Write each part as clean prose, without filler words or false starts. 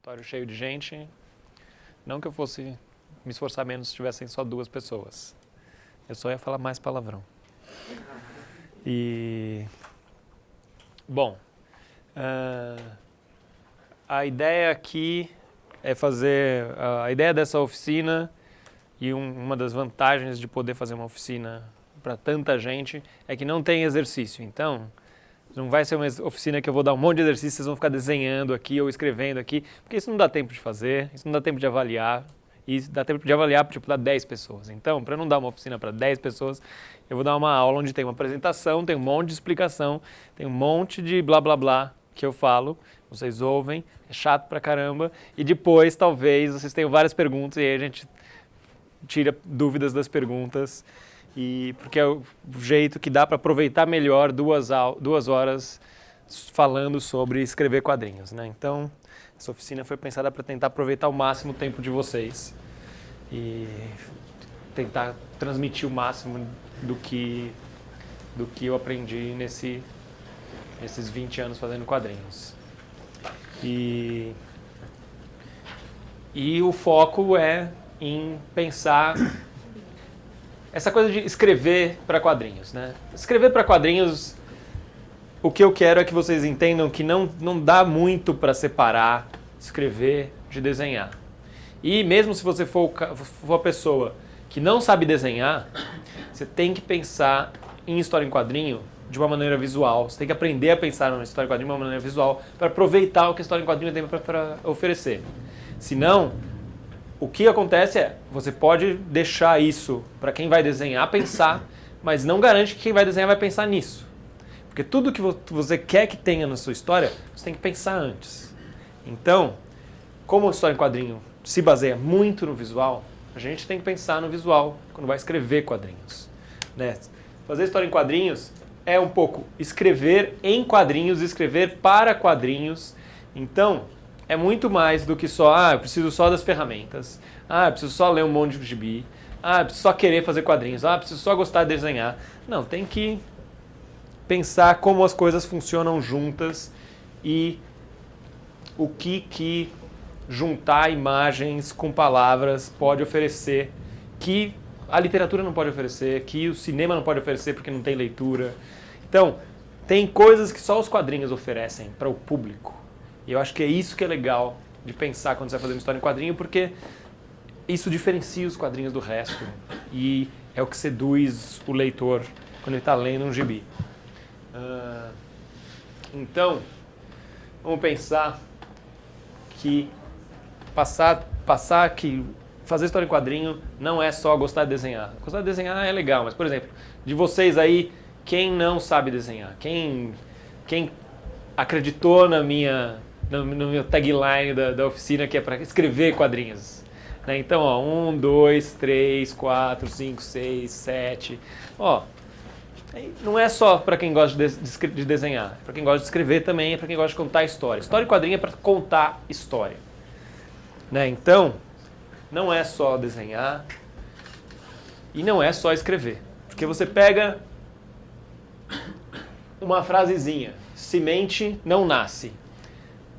auditório cheio de gente. Não que eu fosse me esforçar menos se tivessem só 2 pessoas. Eu só ia falar mais palavrão. Bom, a ideia aqui é fazer... A ideia dessa oficina e uma das vantagens de poder fazer uma oficina para tanta gente é que não tem exercício. Então, não vai ser uma oficina que eu vou dar um monte de exercícios, vocês vão ficar desenhando aqui ou escrevendo aqui, porque isso não dá tempo de fazer, isso não dá tempo de avaliar, e dá tempo de avaliar para 10 pessoas. Então, para não dar uma oficina para 10 pessoas, eu vou dar uma aula onde tem uma apresentação, tem um monte de explicação, tem um monte de blá blá blá que eu falo, vocês ouvem, é chato pra caramba, e depois talvez vocês tenham várias perguntas e aí a gente tira dúvidas das perguntas, porque é o jeito que dá para aproveitar melhor 2 horas falando sobre escrever quadrinhos, né? Então, essa oficina foi pensada para tentar aproveitar ao máximo o tempo de vocês e tentar transmitir o máximo do que eu aprendi nesses 20 anos fazendo quadrinhos. E o foco é em pensar essa coisa de escrever para quadrinhos, né? Escrever para quadrinhos, o que eu quero é que vocês entendam que não dá muito para separar escrever de desenhar. E mesmo se você for a pessoa que não sabe desenhar, você tem que pensar em história em quadrinho de uma maneira visual. Você tem que aprender a pensar na história em quadrinho de uma maneira visual para aproveitar o que a história em quadrinho tem para oferecer. Senão, o que acontece é, você pode deixar isso para quem vai desenhar pensar, mas não garante que quem vai desenhar vai pensar nisso. Porque tudo que você quer que tenha na sua história, você tem que pensar antes. Então, como a história em quadrinho se baseia muito no visual, a gente tem que pensar no visual quando vai escrever quadrinhos, né? Fazer história em quadrinhos é um pouco escrever em quadrinhos, escrever para quadrinhos. Então, é muito mais do que só, eu preciso só das ferramentas, eu preciso só ler um monte de gibi, eu preciso só querer fazer quadrinhos, eu preciso só gostar de desenhar. Não, tem que pensar como as coisas funcionam juntas e o que juntar imagens com palavras pode oferecer, que a literatura não pode oferecer, que o cinema não pode oferecer porque não tem leitura. Então, tem coisas que só os quadrinhos oferecem para o público. E eu acho que é isso que é legal de pensar quando você vai fazer uma história em quadrinho, porque isso diferencia os quadrinhos do resto e é o que seduz o leitor quando ele está lendo um gibi. Então, vamos pensar que fazer história em quadrinho não é só gostar de desenhar. Gostar de desenhar é legal, mas, por exemplo, de vocês aí, quem não sabe desenhar? Quem acreditou no meu tagline da oficina, que é para escrever quadrinhos? Né? Então, 1, 2, 3, 4, 5, 6, 7... Não é só para quem gosta de desenhar, é para quem gosta de escrever também, é para quem gosta de contar história. História em quadrinho é para contar história. Né? Então, não é só desenhar e não é só escrever. Porque você pega uma frasezinha, semente não nasce.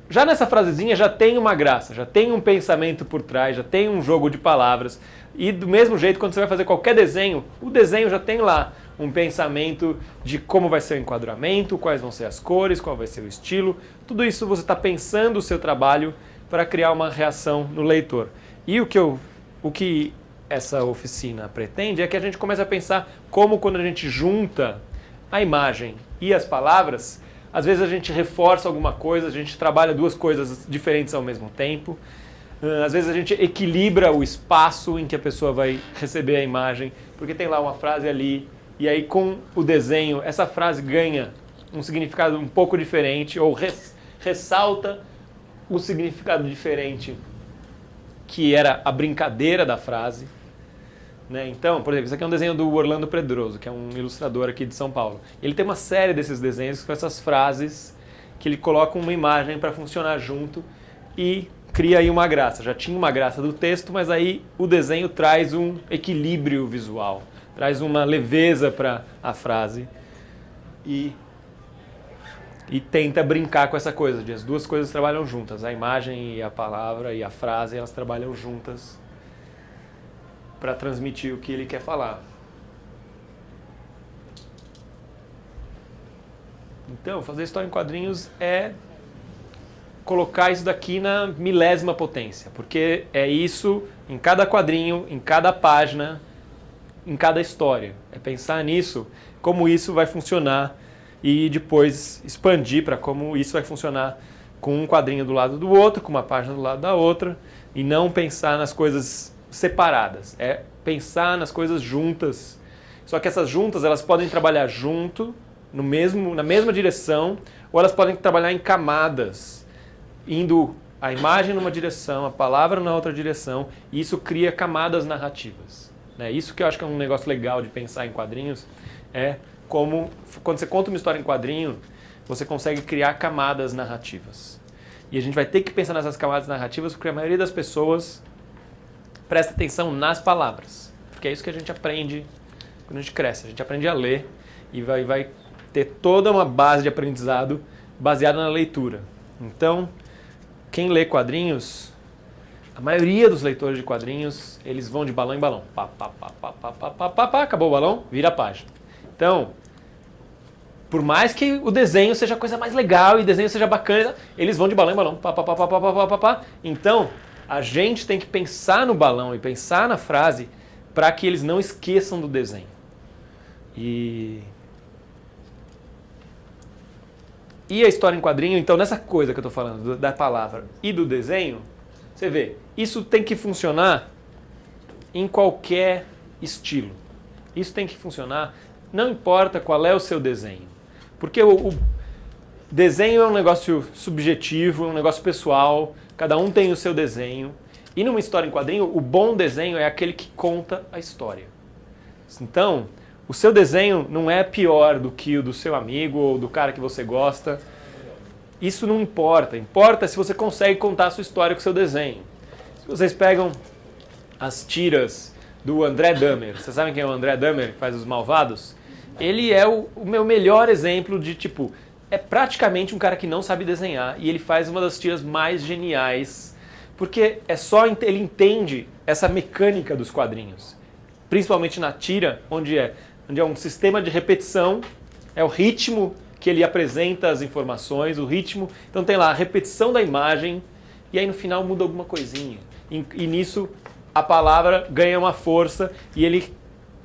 Já nessa frasezinha já tem uma graça, já tem um pensamento por trás, já tem um jogo de palavras. E do mesmo jeito, quando você vai fazer qualquer desenho, o desenho já tem lá um pensamento de como vai ser o enquadramento, quais vão ser as cores, qual vai ser o estilo. Tudo isso você está pensando o seu trabalho para criar uma reação no leitor. E o que essa oficina pretende é que a gente comece a pensar como quando a gente junta a imagem e as palavras, às vezes a gente reforça alguma coisa, a gente trabalha 2 coisas diferentes ao mesmo tempo. Às vezes a gente equilibra o espaço em que a pessoa vai receber a imagem, porque tem lá uma frase ali, e aí com o desenho essa frase ganha um significado um pouco diferente, ou ressalta o significado diferente que era a brincadeira da frase. Né? Então, por exemplo, isso aqui é um desenho do Orlando Pedroso, que é um ilustrador aqui de São Paulo. Ele tem uma série desses desenhos com essas frases que ele coloca uma imagem para funcionar junto e cria aí uma graça. Já tinha uma graça do texto, mas aí o desenho traz um equilíbrio visual, traz uma leveza para a frase. E e tenta brincar com essa coisa, de as duas coisas trabalham juntas, a imagem e a palavra e a frase, elas trabalham juntas para transmitir o que ele quer falar. Então, fazer história em quadrinhos é colocar isso daqui na milésima potência, porque é isso em cada quadrinho, em cada página, em cada história. É pensar nisso, como isso vai funcionar e depois expandir para como isso vai funcionar com um quadrinho do lado do outro, com uma página do lado da outra, e não pensar nas coisas separadas. É pensar nas coisas juntas. Só que essas juntas, elas podem trabalhar junto, na mesma direção, ou elas podem trabalhar em camadas, indo a imagem numa direção, a palavra na outra direção, e isso cria camadas narrativas. Isso que eu acho que é um negócio legal de pensar em quadrinhos, é como, quando você conta uma história em quadrinho, você consegue criar camadas narrativas. E a gente vai ter que pensar nessas camadas narrativas porque a maioria das pessoas presta atenção nas palavras. Porque é isso que a gente aprende quando a gente cresce. A gente aprende a ler e vai ter toda uma base de aprendizado baseada na leitura. Então, quem lê quadrinhos, a maioria dos leitores de quadrinhos, eles vão de balão em balão. Pá, pá, pá, pá, pá, pá, pá, pá, pá, acabou o balão, vira a página. Então, por mais que o desenho seja a coisa mais legal e o desenho seja bacana, eles vão de balão em balão. Pá, pá, pá, pá, pá, pá, pá, pá, pá. Então, a gente tem que pensar no balão e pensar na frase para que eles não esqueçam do desenho. E a história em quadrinho, então, nessa coisa que eu estou falando, da palavra e do desenho, você vê, isso tem que funcionar em qualquer estilo. Isso tem que funcionar, não importa qual é o seu desenho. Porque o desenho é um negócio subjetivo, é um negócio pessoal, cada um tem o seu desenho. E numa história em quadrinho, o bom desenho é aquele que conta a história. Então, o seu desenho não é pior do que o do seu amigo ou do cara que você gosta. Isso não importa. Importa se você consegue contar a sua história com o seu desenho. Se vocês pegam as tiras do André Dahmer, vocês sabem quem é o André Dahmer, que faz Os Malvados? Ele é o meu melhor exemplo de, tipo, é praticamente um cara que não sabe desenhar e ele faz uma das tiras mais geniais, porque ele entende essa mecânica dos quadrinhos. Principalmente na tira, onde é um sistema de repetição, é o ritmo que ele apresenta as informações, o ritmo. Então tem lá a repetição da imagem e aí no final muda alguma coisinha. E nisso a palavra ganha uma força e ele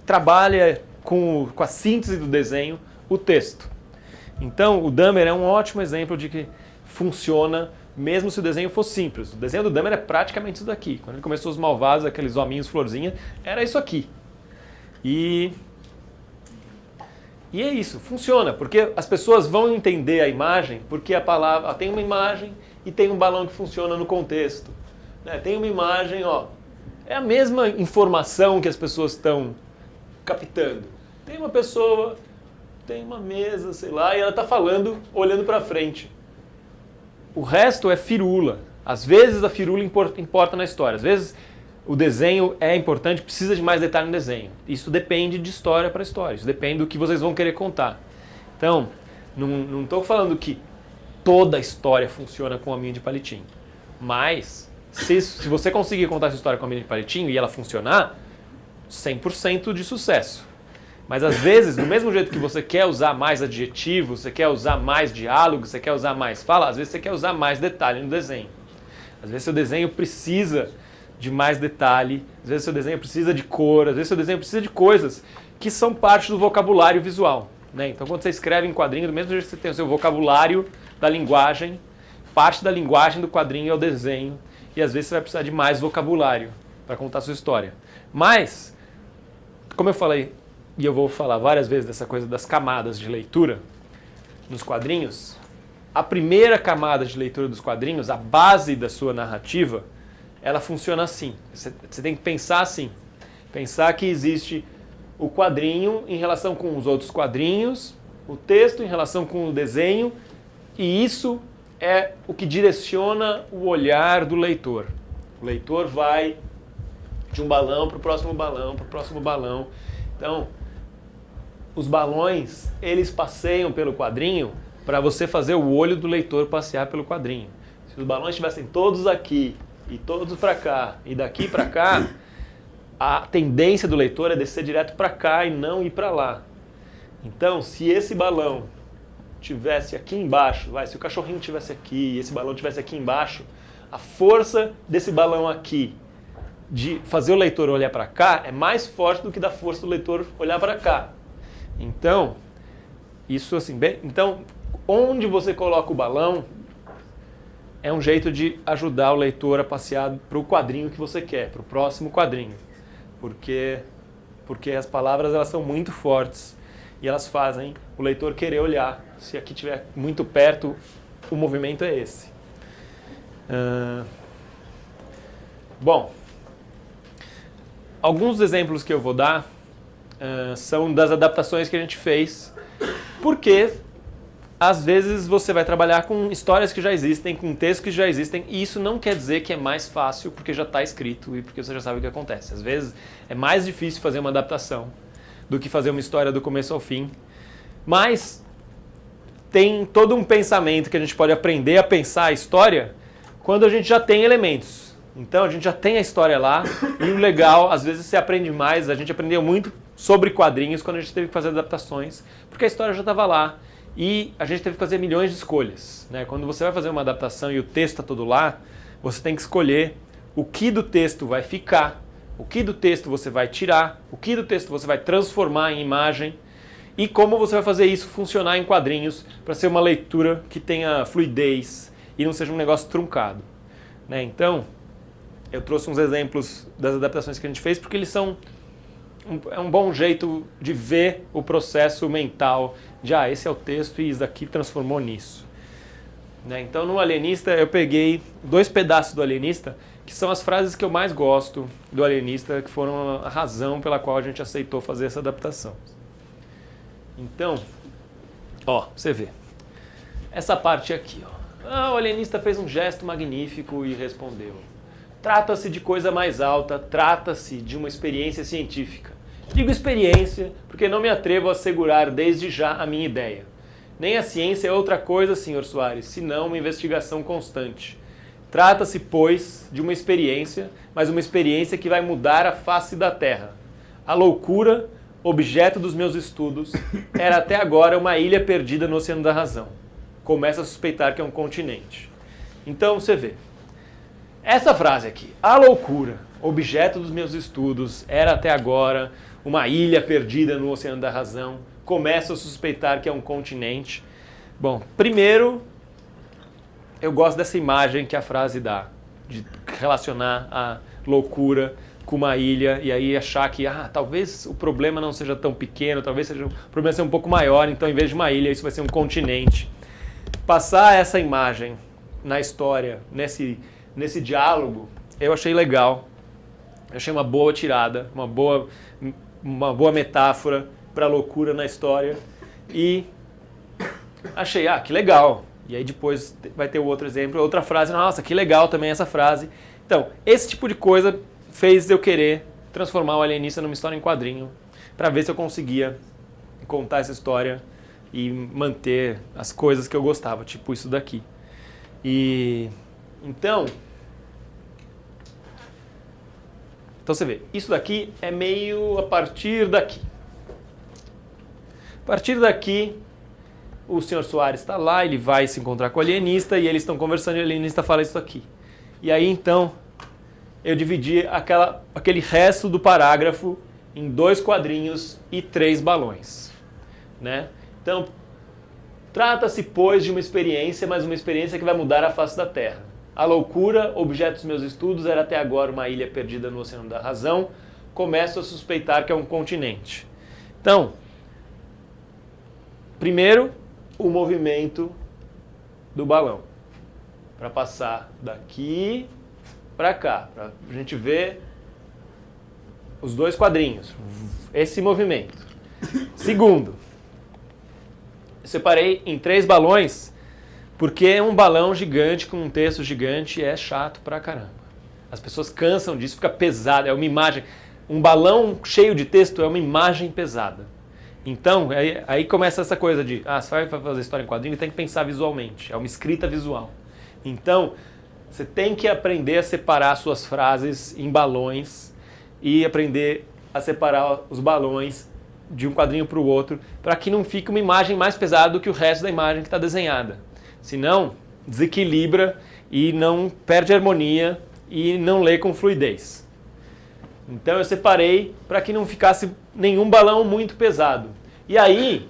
trabalha com a síntese do desenho, o texto. Então o Dahmer é um ótimo exemplo de que funciona mesmo se o desenho for simples. O desenho do Dahmer é praticamente isso daqui. Quando ele começou Os Malvados, aqueles hominhos florzinha, era isso aqui. E é isso, funciona, porque as pessoas vão entender a imagem, porque a palavra tem uma imagem e tem um balão que funciona no contexto. Tem uma imagem, é a mesma informação que as pessoas estão captando. Tem uma pessoa, tem uma mesa, sei lá, e ela está falando, olhando para frente. O resto é firula. Às vezes a firula importa na história, às vezes o desenho é importante, precisa de mais detalhe no desenho. Isso depende de história para história, isso depende do que vocês vão querer contar. Então, não estou falando que toda a história funciona com a minha de palitinho. Mas, se você conseguir contar essa história com a minha de palitinho e ela funcionar, 100% de sucesso. Mas às vezes, do mesmo jeito que você quer usar mais adjetivos, você quer usar mais diálogo, você quer usar mais fala, às vezes você quer usar mais detalhe no desenho. Às vezes seu desenho precisa de mais detalhe, às vezes seu desenho precisa de cor, às vezes seu desenho precisa de coisas que são parte do vocabulário visual. Então quando você escreve em quadrinho, do mesmo jeito que você tem o seu vocabulário da linguagem, parte da linguagem do quadrinho é o desenho, e às vezes você vai precisar de mais vocabulário para contar a sua história. Mas, como eu falei, e eu vou falar várias vezes dessa coisa das camadas de leitura nos quadrinhos, a primeira camada de leitura dos quadrinhos, a base da sua narrativa, ela funciona assim. Você tem que pensar assim. Pensar que existe o quadrinho em relação com os outros quadrinhos, o texto em relação com o desenho, e isso é o que direciona o olhar do leitor. O leitor vai de um balão para o próximo balão, para o próximo balão. Então, os balões, eles passeiam pelo quadrinho para você fazer o olho do leitor passear pelo quadrinho. Se os balões estivessem todos aqui e todos para cá e daqui para cá, a tendência do leitor é descer direto para cá e não ir para lá. Então, se esse balão tivesse aqui embaixo, se o cachorrinho tivesse aqui e esse balão tivesse aqui embaixo, a força desse balão aqui de fazer o leitor olhar para cá é mais forte do que da força do leitor olhar para cá. Então, isso assim, então, onde você coloca o balão é um jeito de ajudar o leitor a passear para o quadrinho que você quer, para o próximo quadrinho. Porque as palavras elas são muito fortes e elas fazem o leitor querer olhar. Se aqui estiver muito perto, o movimento é esse. Bom, alguns exemplos que eu vou dar são das adaptações que a gente fez, porque às vezes você vai trabalhar com histórias que já existem, com textos que já existem, e isso não quer dizer que é mais fácil porque já está escrito e porque você já sabe o que acontece. Às vezes é mais difícil fazer uma adaptação do que fazer uma história do começo ao fim, mas tem todo um pensamento que a gente pode aprender a pensar a história quando a gente já tem elementos. Então a gente já tem a história lá, e o legal, às vezes você aprende mais, a gente aprendeu muito sobre quadrinhos quando a gente teve que fazer adaptações, porque a história já estava lá, e a gente teve que fazer milhões de escolhas. Né? Quando você vai fazer uma adaptação e o texto está todo lá, você tem que escolher o que do texto vai ficar, o que do texto você vai tirar, o que do texto você vai transformar em imagem, e como você vai fazer isso funcionar em quadrinhos para ser uma leitura que tenha fluidez e não seja um negócio truncado. Né? Então, eu trouxe uns exemplos das adaptações que a gente fez, porque eles são um bom jeito de ver o processo mental de, esse é o texto e isso daqui transformou nisso. Né? Então, no Alienista, eu peguei 2 pedaços do Alienista, que são as frases que eu mais gosto do Alienista, que foram a razão pela qual a gente aceitou fazer essa adaptação. Então, você vê. Essa parte aqui, o alienista fez um gesto magnífico e respondeu. Trata-se de coisa mais alta, trata-se de uma experiência científica. Digo experiência porque não me atrevo a assegurar desde já a minha ideia. Nem a ciência é outra coisa, Sr. Soares, senão uma investigação constante. Trata-se, pois, de uma experiência, mas uma experiência que vai mudar a face da Terra. A loucura, objeto dos meus estudos, era até agora uma ilha perdida no Oceano da Razão. Começo a suspeitar que é um continente. Então, você vê. Essa frase aqui, a loucura, objeto dos meus estudos, era até agora uma ilha perdida no Oceano da Razão. Começo a suspeitar que é um continente. Bom, primeiro, eu gosto dessa imagem que a frase dá, de relacionar a loucura com uma ilha e aí achar que talvez o problema não seja tão pequeno, talvez o problema seja um pouco maior, então em vez de uma ilha isso vai ser um continente. Passar essa imagem na história, nesse diálogo, eu achei legal, eu achei uma boa tirada, uma boa metáfora para a loucura na história e achei, que legal. E aí depois vai ter o outro exemplo, outra frase, nossa, que legal também essa frase. Então, esse tipo de coisa fez eu querer transformar o Alienista numa história em quadrinho, para ver se eu conseguia contar essa história e manter as coisas que eu gostava, tipo isso daqui. E então você vê, isso daqui é meio a partir daqui. A partir daqui, o Sr. Soares está lá, ele vai se encontrar com o alienista e eles estão conversando e o alienista fala isso aqui. E aí então eu dividi aquele resto do parágrafo em 2 quadrinhos e 3 balões. Né? Então, trata-se, pois, de uma experiência, mas uma experiência que vai mudar a face da Terra. A loucura, objeto dos meus estudos, era até agora uma ilha perdida no Oceano da Razão. Começo a suspeitar que é um continente. Então, primeiro, o movimento do balão. Para passar daqui para cá, para a gente ver os 2 quadrinhos. Esse movimento. Segundo, eu separei em 3 balões, porque um balão gigante com um texto gigante é chato pra caramba. As pessoas cansam disso, fica pesado, é uma imagem. Um balão cheio de texto é uma imagem pesada. Então, aí começa essa coisa de, você vai fazer história em quadrinho, tem que pensar visualmente, é uma escrita visual. Então, você tem que aprender a separar suas frases em balões e aprender a separar os balões de um quadrinho para o outro, para que não fique uma imagem mais pesada do que o resto da imagem que está desenhada. Senão, desequilibra e não perde a harmonia e não lê com fluidez. Então eu separei para que não ficasse nenhum balão muito pesado. E aí,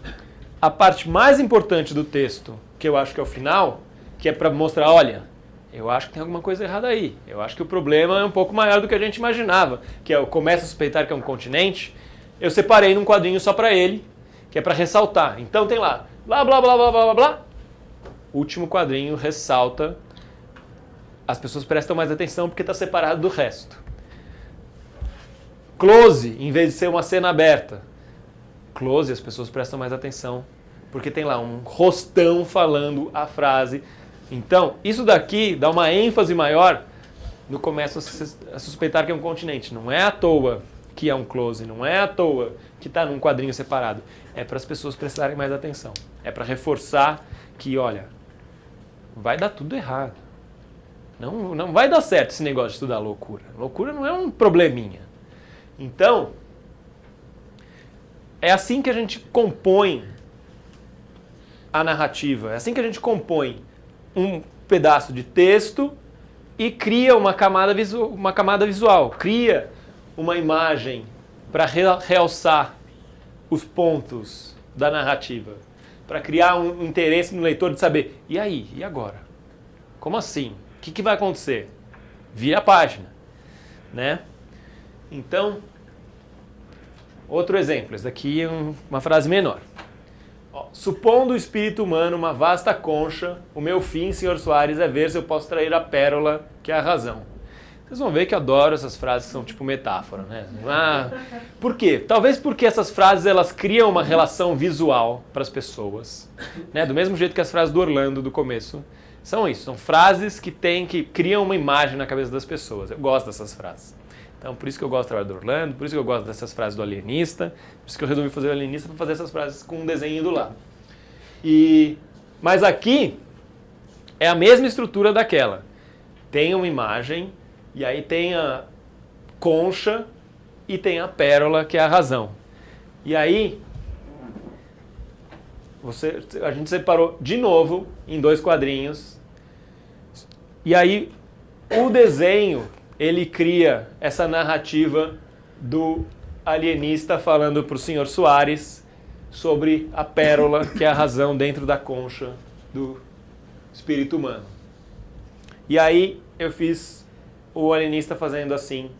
a parte mais importante do texto, que eu acho que é o final, que é para mostrar, olha, eu acho que tem alguma coisa errada aí. Eu acho que o problema é um pouco maior do que a gente imaginava, que é eu começo a suspeitar que é um continente. Eu separei num quadrinho só para ele, que é para ressaltar. Então tem lá, blá, blá, blá, blá, blá, blá, blá. Último quadrinho ressalta. As pessoas prestam mais atenção porque está separado do resto. Close, em vez de ser uma cena aberta. Close, as pessoas prestam mais atenção porque tem lá um rostão falando a frase. Então, isso daqui dá uma ênfase maior no começo a suspeitar que é um continente. Não é à toa que é um close, não é à toa que está num quadrinho separado. É para as pessoas prestarem mais atenção. É para reforçar que, olha, vai dar tudo errado. Não vai dar certo esse negócio de estudar loucura. Loucura não é um probleminha. Então, é assim que a gente compõe a narrativa. É assim que a gente compõe um pedaço de texto e cria uma camada visual. Cria uma imagem para realçar os pontos da narrativa. Para criar um interesse no leitor de saber, e aí? E agora? Como assim? O que vai acontecer? Vira a página, né? Então, outro exemplo. Esse daqui é uma frase menor. Supondo o espírito humano uma vasta concha, o meu fim, Sr. Soares, é ver se eu posso trair a pérola, que é a razão. Vocês vão ver que eu adoro essas frases que são tipo metáfora, né? Por quê? Talvez porque essas frases elas criam uma relação visual para as pessoas, né? Do mesmo jeito que as frases do Orlando do começo. São isso, são frases que criam uma imagem na cabeça das pessoas. Eu gosto dessas frases. Então, por isso que eu gosto do trabalho do Orlando, por isso que eu gosto dessas frases do alienista, por isso que eu resolvi fazer o alienista para fazer essas frases com um desenho do lado. Mas aqui é a mesma estrutura daquela. Tem uma imagem, e aí tem a concha e tem a pérola, que é a razão. E aí, a gente separou de novo em 2 quadrinhos. E aí, o desenho, ele cria essa narrativa do alienista falando para o Sr. Soares sobre a pérola, que é a razão dentro da concha do espírito humano. E aí eu fiz o alienista fazendo assim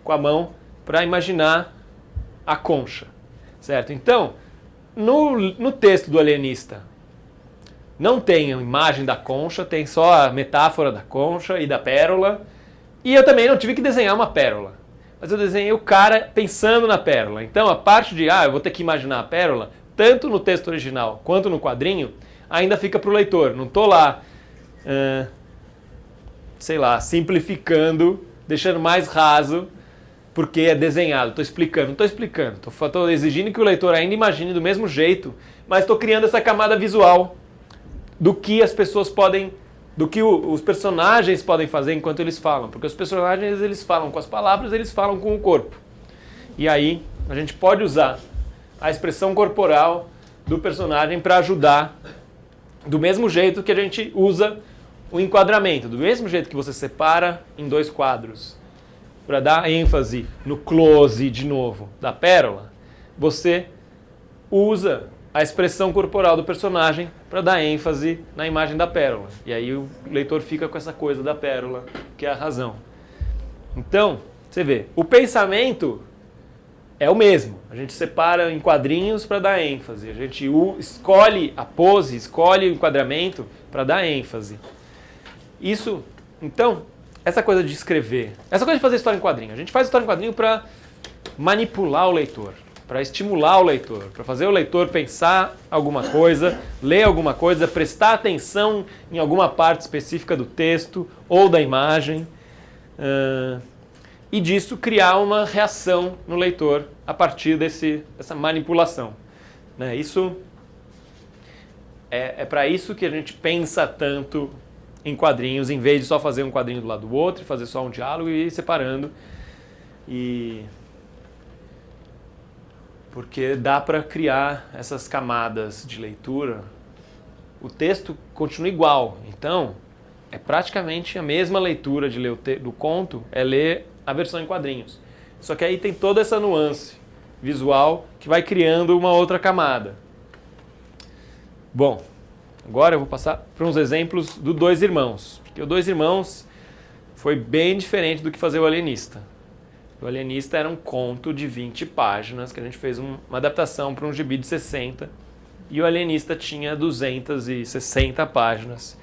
com a mão para imaginar a concha, certo? Então, no texto do alienista não tem a imagem da concha, tem só a metáfora da concha e da pérola. E eu também não tive que desenhar uma pérola, mas eu desenhei o cara pensando na pérola. Então a parte de, eu vou ter que imaginar a pérola, tanto no texto original quanto no quadrinho, ainda fica para o leitor. Não estou lá, simplificando, deixando mais raso, porque é desenhado. Estou explicando, não estou explicando. Estou exigindo que o leitor ainda imagine do mesmo jeito, mas estou criando essa camada visual do que as pessoas podem, do que os personagens podem fazer enquanto eles falam. Porque os personagens, eles falam com as palavras, eles falam com o corpo. E aí, a gente pode usar a expressão corporal do personagem para ajudar, do mesmo jeito que a gente usa o enquadramento, do mesmo jeito que você separa em 2 quadros, para dar ênfase no close, de novo, da pérola, você usa a expressão corporal do personagem para dar ênfase na imagem da pérola. E aí o leitor fica com essa coisa da pérola, que é a razão. Então, você vê, o pensamento é o mesmo. A gente separa em quadrinhos para dar ênfase. A gente escolhe a pose, escolhe o enquadramento para dar ênfase. Isso, então, essa coisa de escrever, essa coisa de fazer história em quadrinho. A gente faz história em quadrinho para manipular o leitor, para estimular o leitor, para fazer o leitor pensar alguma coisa, ler alguma coisa, prestar atenção em alguma parte específica do texto ou da imagem, e disso criar uma reação no leitor a partir dessa manipulação. né? Isso é para isso que a gente pensa tanto em quadrinhos, em vez de só fazer um quadrinho do lado do outro, fazer só um diálogo e ir separando. Porque dá para criar essas camadas de leitura. O texto continua igual, então é praticamente a mesma leitura de ler do conto, é ler a versão em quadrinhos. Só que aí tem toda essa nuance visual que vai criando uma outra camada. Bom, agora eu vou passar para uns exemplos do Dois Irmãos. Porque o Dois Irmãos foi bem diferente do que fazer o Alienista. O Alienista era um conto de 20 páginas, que a gente fez uma adaptação para um gibi de 60. E o Alienista tinha 260 páginas.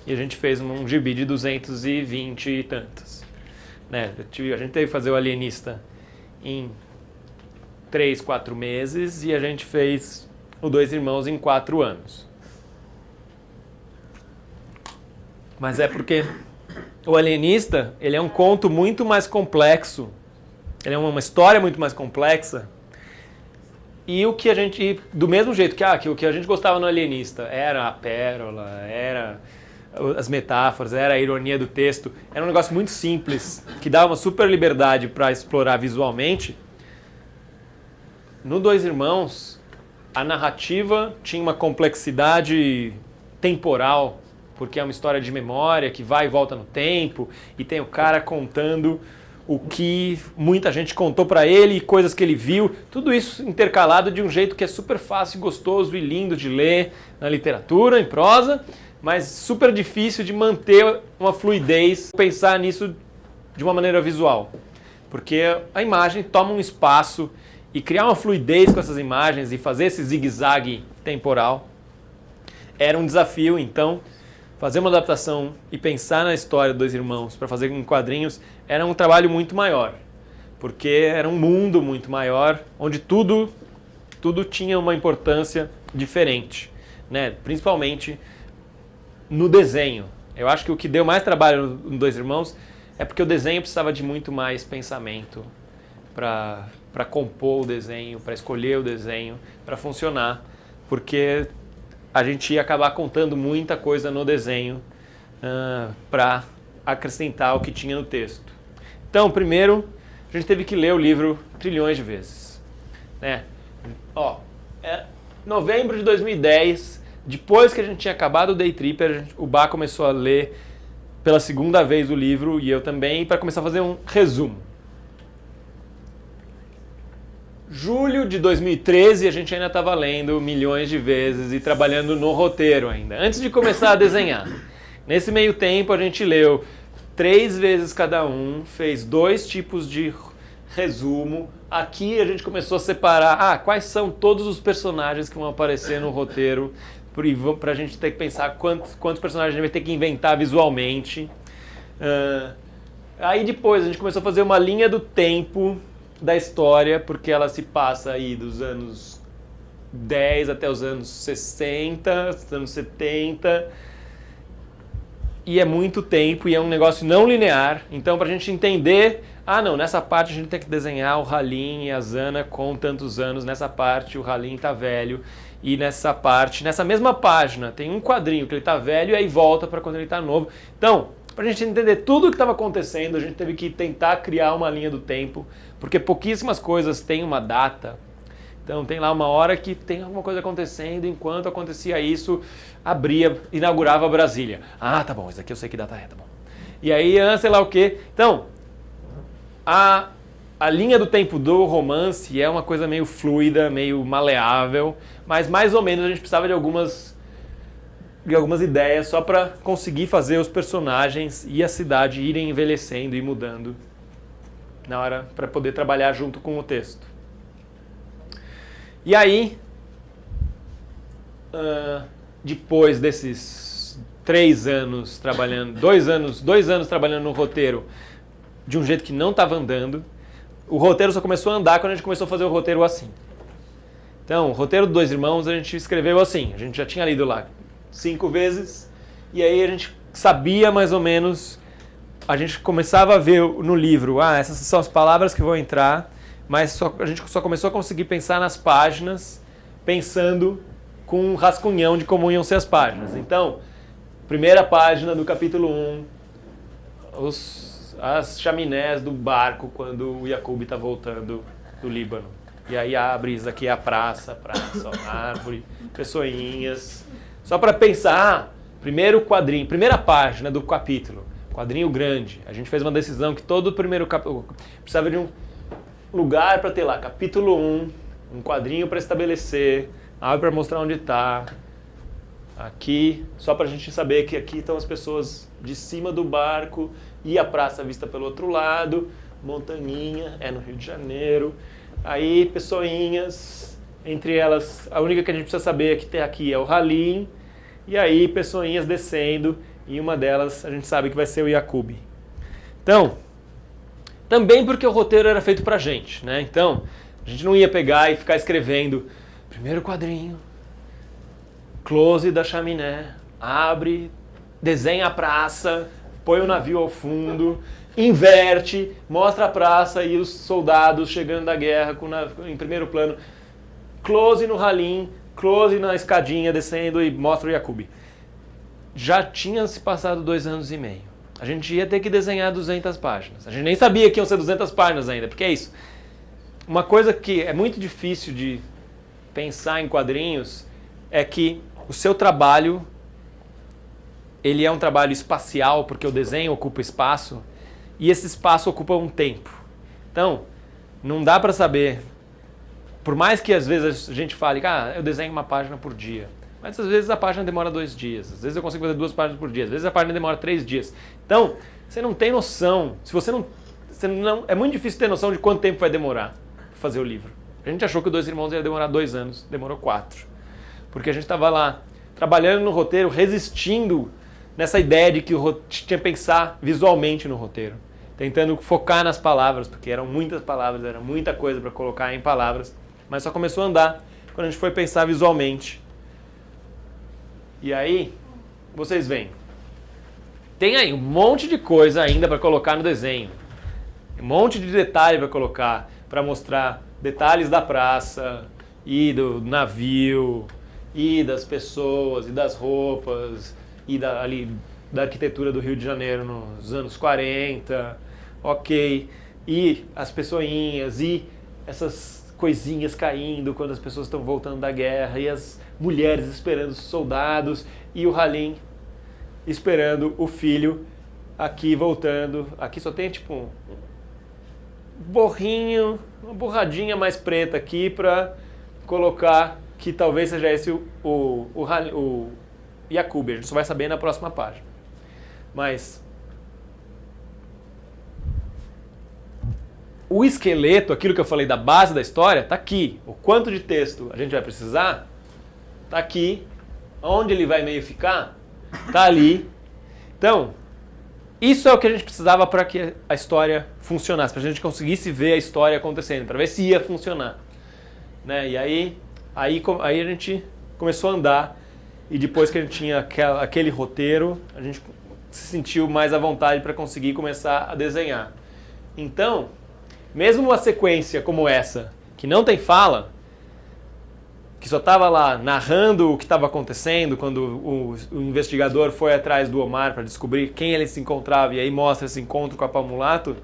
E a gente fez um gibi de 220 e tantas. Né? A gente teve que fazer o Alienista em 3, 4 meses e a gente fez o Dois Irmãos em 4 anos. Mas é porque o Alienista, ele é um conto muito mais complexo. Ele é uma história muito mais complexa. E o que a gente, do mesmo jeito que o que a gente gostava no Alienista era a pérola, era as metáforas, era a ironia do texto, era um negócio muito simples, que dava uma super liberdade para explorar visualmente. No Dois Irmãos, a narrativa tinha uma complexidade temporal, porque é uma história de memória que vai e volta no tempo, e tem o cara contando o que muita gente contou para ele e coisas que ele viu, tudo isso intercalado de um jeito que é super fácil, gostoso e lindo de ler na literatura, em prosa, mas super difícil de manter uma fluidez, pensar nisso de uma maneira visual. Porque a imagem toma um espaço e criar uma fluidez com essas imagens e fazer esse zigue-zague temporal era um desafio. Então, fazer uma adaptação e pensar na história dos Dois Irmãos para fazer em quadrinhos era um trabalho muito maior, porque era um mundo muito maior, onde tudo tinha uma importância diferente, né? Principalmente no desenho. Eu acho que o que deu mais trabalho no Dois Irmãos é porque o desenho precisava de muito mais pensamento para compor o desenho, para escolher o desenho, para funcionar, porque a gente ia acabar contando muita coisa no desenho para acrescentar o que tinha no texto. Então, primeiro, a gente teve que ler o livro trilhões de vezes. Né? Novembro de 2010, depois que a gente tinha acabado o Day Tripper, o Bá começou a ler pela segunda vez o livro, e eu também, para começar a fazer um resumo. Julho de 2013, a gente ainda estava lendo milhões de vezes e trabalhando no roteiro ainda, antes de começar a desenhar. Nesse meio tempo, a gente leu 3 vezes cada um, fez 2 tipos de resumo. Aqui a gente começou a separar quais são todos os personagens que vão aparecer no roteiro, para a gente ter que pensar quantos personagens a gente vai ter que inventar visualmente. Aí depois a gente começou a fazer uma linha do tempo da história, porque ela se passa aí dos anos 10 até os anos 60, anos 70, e é muito tempo e é um negócio não linear. Então, para a gente entender, nessa parte a gente tem que desenhar o Halim e a Zana com tantos anos, nessa parte o Halim tá velho, e nessa mesma página, tem um quadrinho que ele tá velho e aí volta para quando ele tá novo. Então, para a gente entender tudo o que estava acontecendo, a gente teve que tentar criar uma linha do tempo, porque pouquíssimas coisas têm uma data. Então tem lá uma hora que tem alguma coisa acontecendo, enquanto acontecia isso, inaugurava Brasília. Tá bom, isso aqui eu sei que data é, tá bom. E aí, sei lá o quê. Então, a linha do tempo do romance é uma coisa meio fluida, meio maleável, mas mais ou menos a gente precisava de algumas ideias só para conseguir fazer os personagens e a cidade irem envelhecendo e mudando na hora para poder trabalhar junto com o texto. E aí, depois desses 3 anos trabalhando, 2 anos trabalhando no roteiro de um jeito que não estava andando, o roteiro só começou a andar quando a gente começou a fazer o roteiro assim. Então, o roteiro dos Dois Irmãos a gente escreveu assim, a gente já tinha lido lá 5 vezes, e aí a gente sabia mais ou menos, a gente começava a ver no livro, essas são as palavras que vão entrar, mas a gente só começou a conseguir pensar nas páginas pensando com um rascunhão de como iam ser as páginas. Então, primeira página do capítulo 1, as chaminés do barco quando o Jacob está voltando do Líbano. E aí abre, isso aqui é a praça, árvore, pessoinhas. Só para pensar, primeiro quadrinho, primeira página do capítulo, quadrinho grande. A gente fez uma decisão que todo o primeiro capítulo precisava de um lugar para ter lá, capítulo 1, um quadrinho para estabelecer, abre para mostrar onde está. Aqui, só para a gente saber que aqui estão as pessoas de cima do barco e a praça vista pelo outro lado, montanhinha, é no Rio de Janeiro. Aí, pessoinhas, entre elas, a única que a gente precisa saber que tem aqui é o Halim. E aí, pessoinhas descendo, e uma delas a gente sabe que vai ser o Jacob. Então, também porque o roteiro era feito pra gente, né? Então, a gente não ia pegar e ficar escrevendo primeiro quadrinho, close da chaminé, abre, desenha a praça, põe o navio ao fundo, inverte, mostra a praça e os soldados chegando da guerra em primeiro plano, close no Halim, close na escadinha descendo e mostra o Jacob. Já tinha se passado 2 anos e meio. A gente ia ter que desenhar 200 páginas. A gente nem sabia que iam ser 200 páginas ainda, porque é isso. Uma coisa que é muito difícil de pensar em quadrinhos é que o seu trabalho, ele é um trabalho espacial, porque o desenho ocupa espaço, e esse espaço ocupa um tempo. Então, não dá para saber, por mais que às vezes a gente fale, eu desenho uma página por dia, mas às vezes a página demora 2 dias, às vezes eu consigo fazer 2 páginas por dia, às vezes a página demora 3 dias. Então, você não tem noção, se você não, é muito difícil ter noção de quanto tempo vai demorar para fazer o livro. A gente achou que o Dois Irmãos ia demorar 2 anos, demorou 4. Porque a gente estava lá, trabalhando no roteiro, resistindo nessa ideia de que tinha que pensar visualmente no roteiro. Tentando focar nas palavras, porque eram muitas palavras, era muita coisa para colocar em palavras. Mas só começou a andar quando a gente foi pensar visualmente. E aí, vocês veem, tem aí um monte de coisa ainda para colocar no desenho. Um monte de detalhe para colocar, para mostrar detalhes da praça, e do navio, e das pessoas, e das roupas, e da arquitetura do Rio de Janeiro nos anos 40, ok, e as pessoinhas, e essas coisinhas caindo quando as pessoas estão voltando da guerra, e as mulheres esperando os soldados, e o Halim esperando o filho aqui voltando. Aqui só tem tipo um borrinho, uma borradinha mais preta aqui para colocar que talvez seja esse o Jacob. A gente só vai saber na próxima página. Mas o esqueleto, aquilo que eu falei da base da história, está aqui. O quanto de texto a gente vai precisar está aqui. Onde ele vai meio ficar está ali. Então, isso é o que a gente precisava para que a história funcionasse, para a gente conseguisse ver a história acontecendo, para ver se ia funcionar. Né? E aí a gente começou a andar, e depois que a gente tinha aquele roteiro, a gente se sentiu mais à vontade para conseguir começar a desenhar. Então, mesmo uma sequência como essa, que não tem fala, que só estava lá narrando o que estava acontecendo quando o investigador foi atrás do Omar para descobrir quem ele se encontrava, e aí mostra esse encontro com a Pamulato,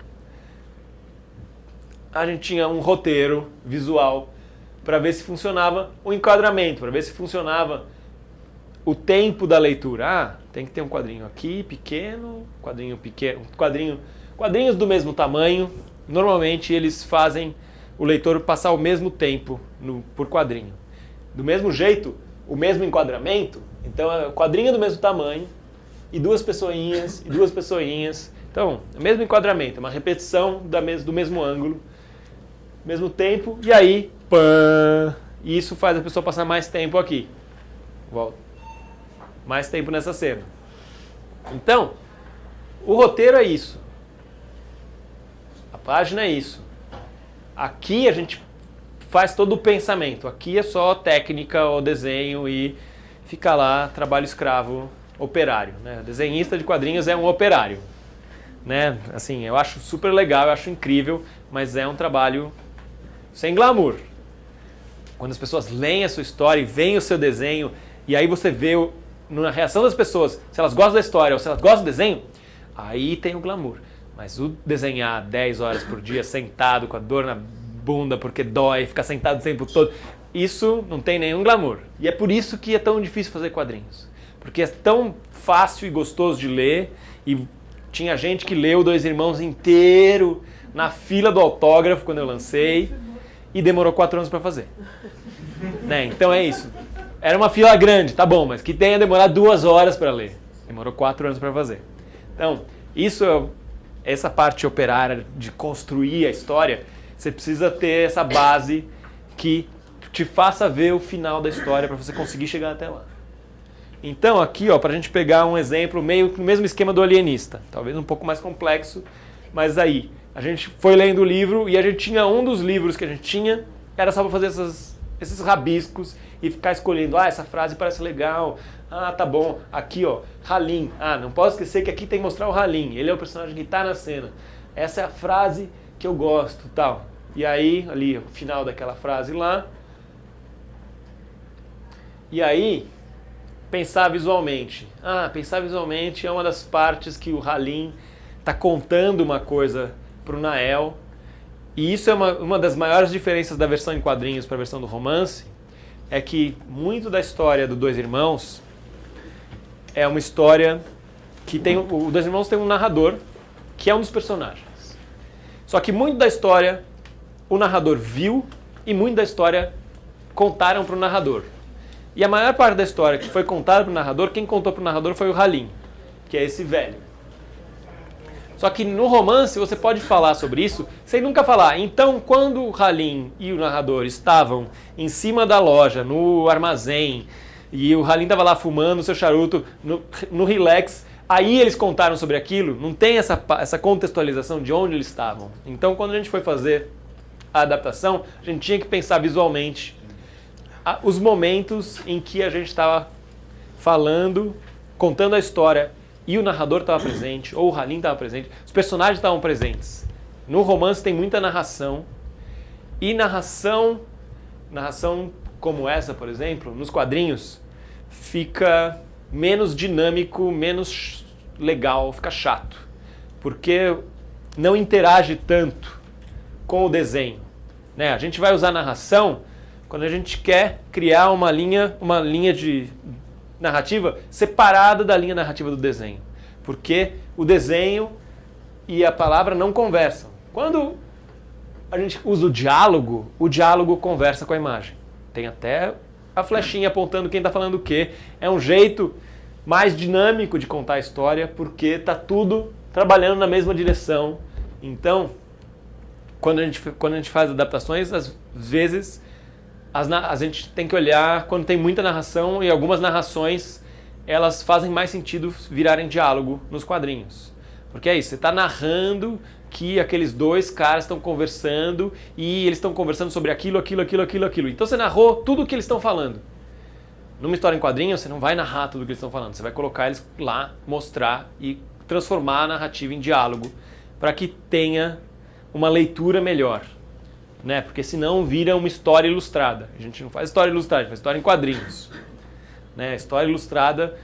a gente tinha um roteiro visual para ver se funcionava o enquadramento, para ver se funcionava o tempo da leitura. Tem que ter um quadrinho aqui, pequeno, quadrinhos do mesmo tamanho. Normalmente eles fazem o leitor passar o mesmo tempo por quadrinho. Do mesmo jeito, o mesmo enquadramento, então é quadrinho do mesmo tamanho, e 2 pessoinhas, e 2 pessoinhas. Então, é o mesmo enquadramento, uma repetição do mesmo ângulo, mesmo tempo, e aí, pã, e isso faz a pessoa passar mais tempo aqui. Volta. Mais tempo nessa cena. Então, o roteiro é isso. A página é isso. Aqui a gente faz todo o pensamento. Aqui é só técnica, o desenho e fica lá, trabalho escravo, operário. Né? Desenhista de quadrinhos é um operário. Né? Assim, eu acho super legal, eu acho incrível, mas é um trabalho sem glamour. quando as pessoas leem a sua história e veem o seu desenho, e aí você vê na reação das pessoas, se elas gostam da história ou se elas gostam do desenho, aí tem o glamour. Mas o desenhar 10 horas por dia, sentado, com a dor na bunda, porque dói, ficar sentado o tempo todo, isso não tem nenhum glamour. E é por isso que é tão difícil fazer quadrinhos. Porque é tão fácil e gostoso de ler, e tinha gente que leu Dois Irmãos inteiro na fila do autógrafo quando eu lancei, e demorou 4 anos para fazer. Né? Então é isso. Era uma fila grande, tá bom, mas que tenha demorado 2 horas para ler. Demorou 4 anos para fazer. Então, essa parte operária de construir a história, você precisa ter essa base que te faça ver o final da história para você conseguir chegar até lá. Então aqui, para a gente pegar um exemplo meio no mesmo esquema do Alienista, talvez um pouco mais complexo, mas aí a gente foi lendo o livro e a gente tinha um dos livros que a gente tinha, era só para fazer esses rabiscos e ficar escolhendo, essa frase parece legal, tá bom, aqui Halim, não posso esquecer que aqui tem que mostrar o Halim, ele é o personagem que está na cena, essa é a frase que eu gosto, tal. E aí, ali, o final daquela frase lá, e aí, pensar visualmente. Pensar visualmente é uma das partes que o Halim está contando uma coisa para o Nael. E isso é uma das maiores diferenças da versão em quadrinhos para a versão do romance, é que muito da história do Dois Irmãos é uma história que tem... O Dois Irmãos tem um narrador, que é um dos personagens. Só que muito da história o narrador viu e muito da história contaram para o narrador. E a maior parte da história que foi contada para o narrador, quem contou para o narrador foi o Halim, que é esse velho. Só que no romance você pode falar sobre isso sem nunca falar. Então, quando o Halim e o narrador estavam em cima da loja, no armazém, e o Halim estava lá fumando o seu charuto no relax, aí eles contaram sobre aquilo, não tem essa contextualização de onde eles estavam. Então, quando a gente foi fazer a adaptação, a gente tinha que pensar visualmente os momentos em que a gente estava falando, contando a história, e o narrador estava presente, ou o Halim estava presente, os personagens estavam presentes. No romance tem muita narração, e narração como essa, por exemplo, nos quadrinhos, fica menos dinâmico, menos legal, fica chato, porque não interage tanto com o desenho. Né? A gente vai usar narração quando a gente quer criar uma linha de narrativa separada da linha narrativa do desenho. Porque o desenho e a palavra não conversam. Quando a gente usa o diálogo conversa com a imagem. Tem até a flechinha apontando quem está falando o quê. É um jeito mais dinâmico de contar a história, porque está tudo trabalhando na mesma direção. Então, quando a gente faz adaptações, às vezes a gente tem que olhar quando tem muita narração, e algumas narrações elas fazem mais sentido virarem diálogo nos quadrinhos. Porque é isso, você está narrando que aqueles dois caras estão conversando e eles estão conversando sobre aquilo. Então você narrou tudo o que eles estão falando. Numa história em quadrinhos, você não vai narrar tudo o que eles estão falando, você vai colocar eles lá, mostrar e transformar a narrativa em diálogo para que tenha uma leitura melhor. Né? Porque senão vira uma história ilustrada. A gente não faz história ilustrada, a gente faz história em quadrinhos. Né? História ilustrada,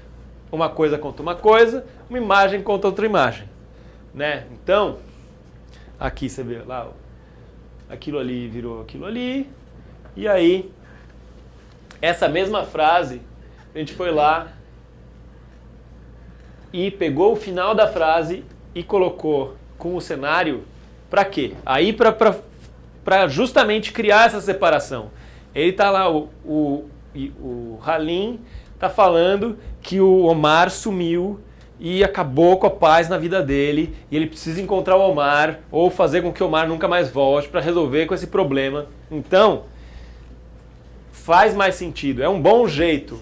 uma coisa conta uma coisa, uma imagem conta outra imagem. Né? Então, aqui você vê lá, aquilo ali virou aquilo ali, e aí, essa mesma frase, a gente foi lá e pegou o final da frase e colocou com o cenário, para quê? Aí para justamente criar essa separação. Ele está lá, o Halim está falando que o Omar sumiu e acabou com a paz na vida dele, e ele precisa encontrar o Omar, ou fazer com que o Omar nunca mais volte para resolver com esse problema. Então, faz mais sentido, é um bom jeito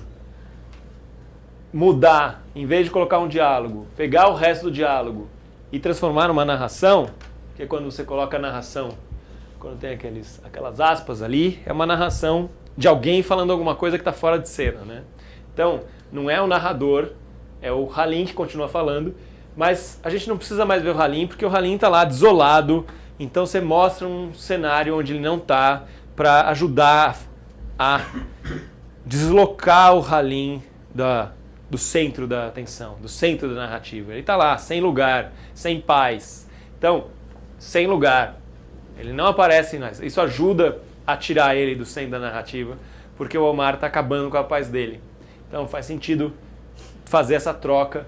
mudar, em vez de colocar um diálogo, pegar o resto do diálogo e transformar numa narração, que é quando você coloca a narração, quando tem aquelas aspas ali, é uma narração de alguém falando alguma coisa que está fora de cena, né? Então, não é o narrador, é o Halim que continua falando, mas a gente não precisa mais ver o Halim, porque o Halim está lá desolado, então você mostra um cenário onde ele não está, para ajudar a deslocar o Halim do centro da atenção, do centro da narrativa. Ele está lá, sem lugar, sem paz. Então, sem lugar. Ele não aparece mais. Isso ajuda a tirar ele do centro da narrativa, porque o Omar está acabando com a paz dele. Então faz sentido fazer essa troca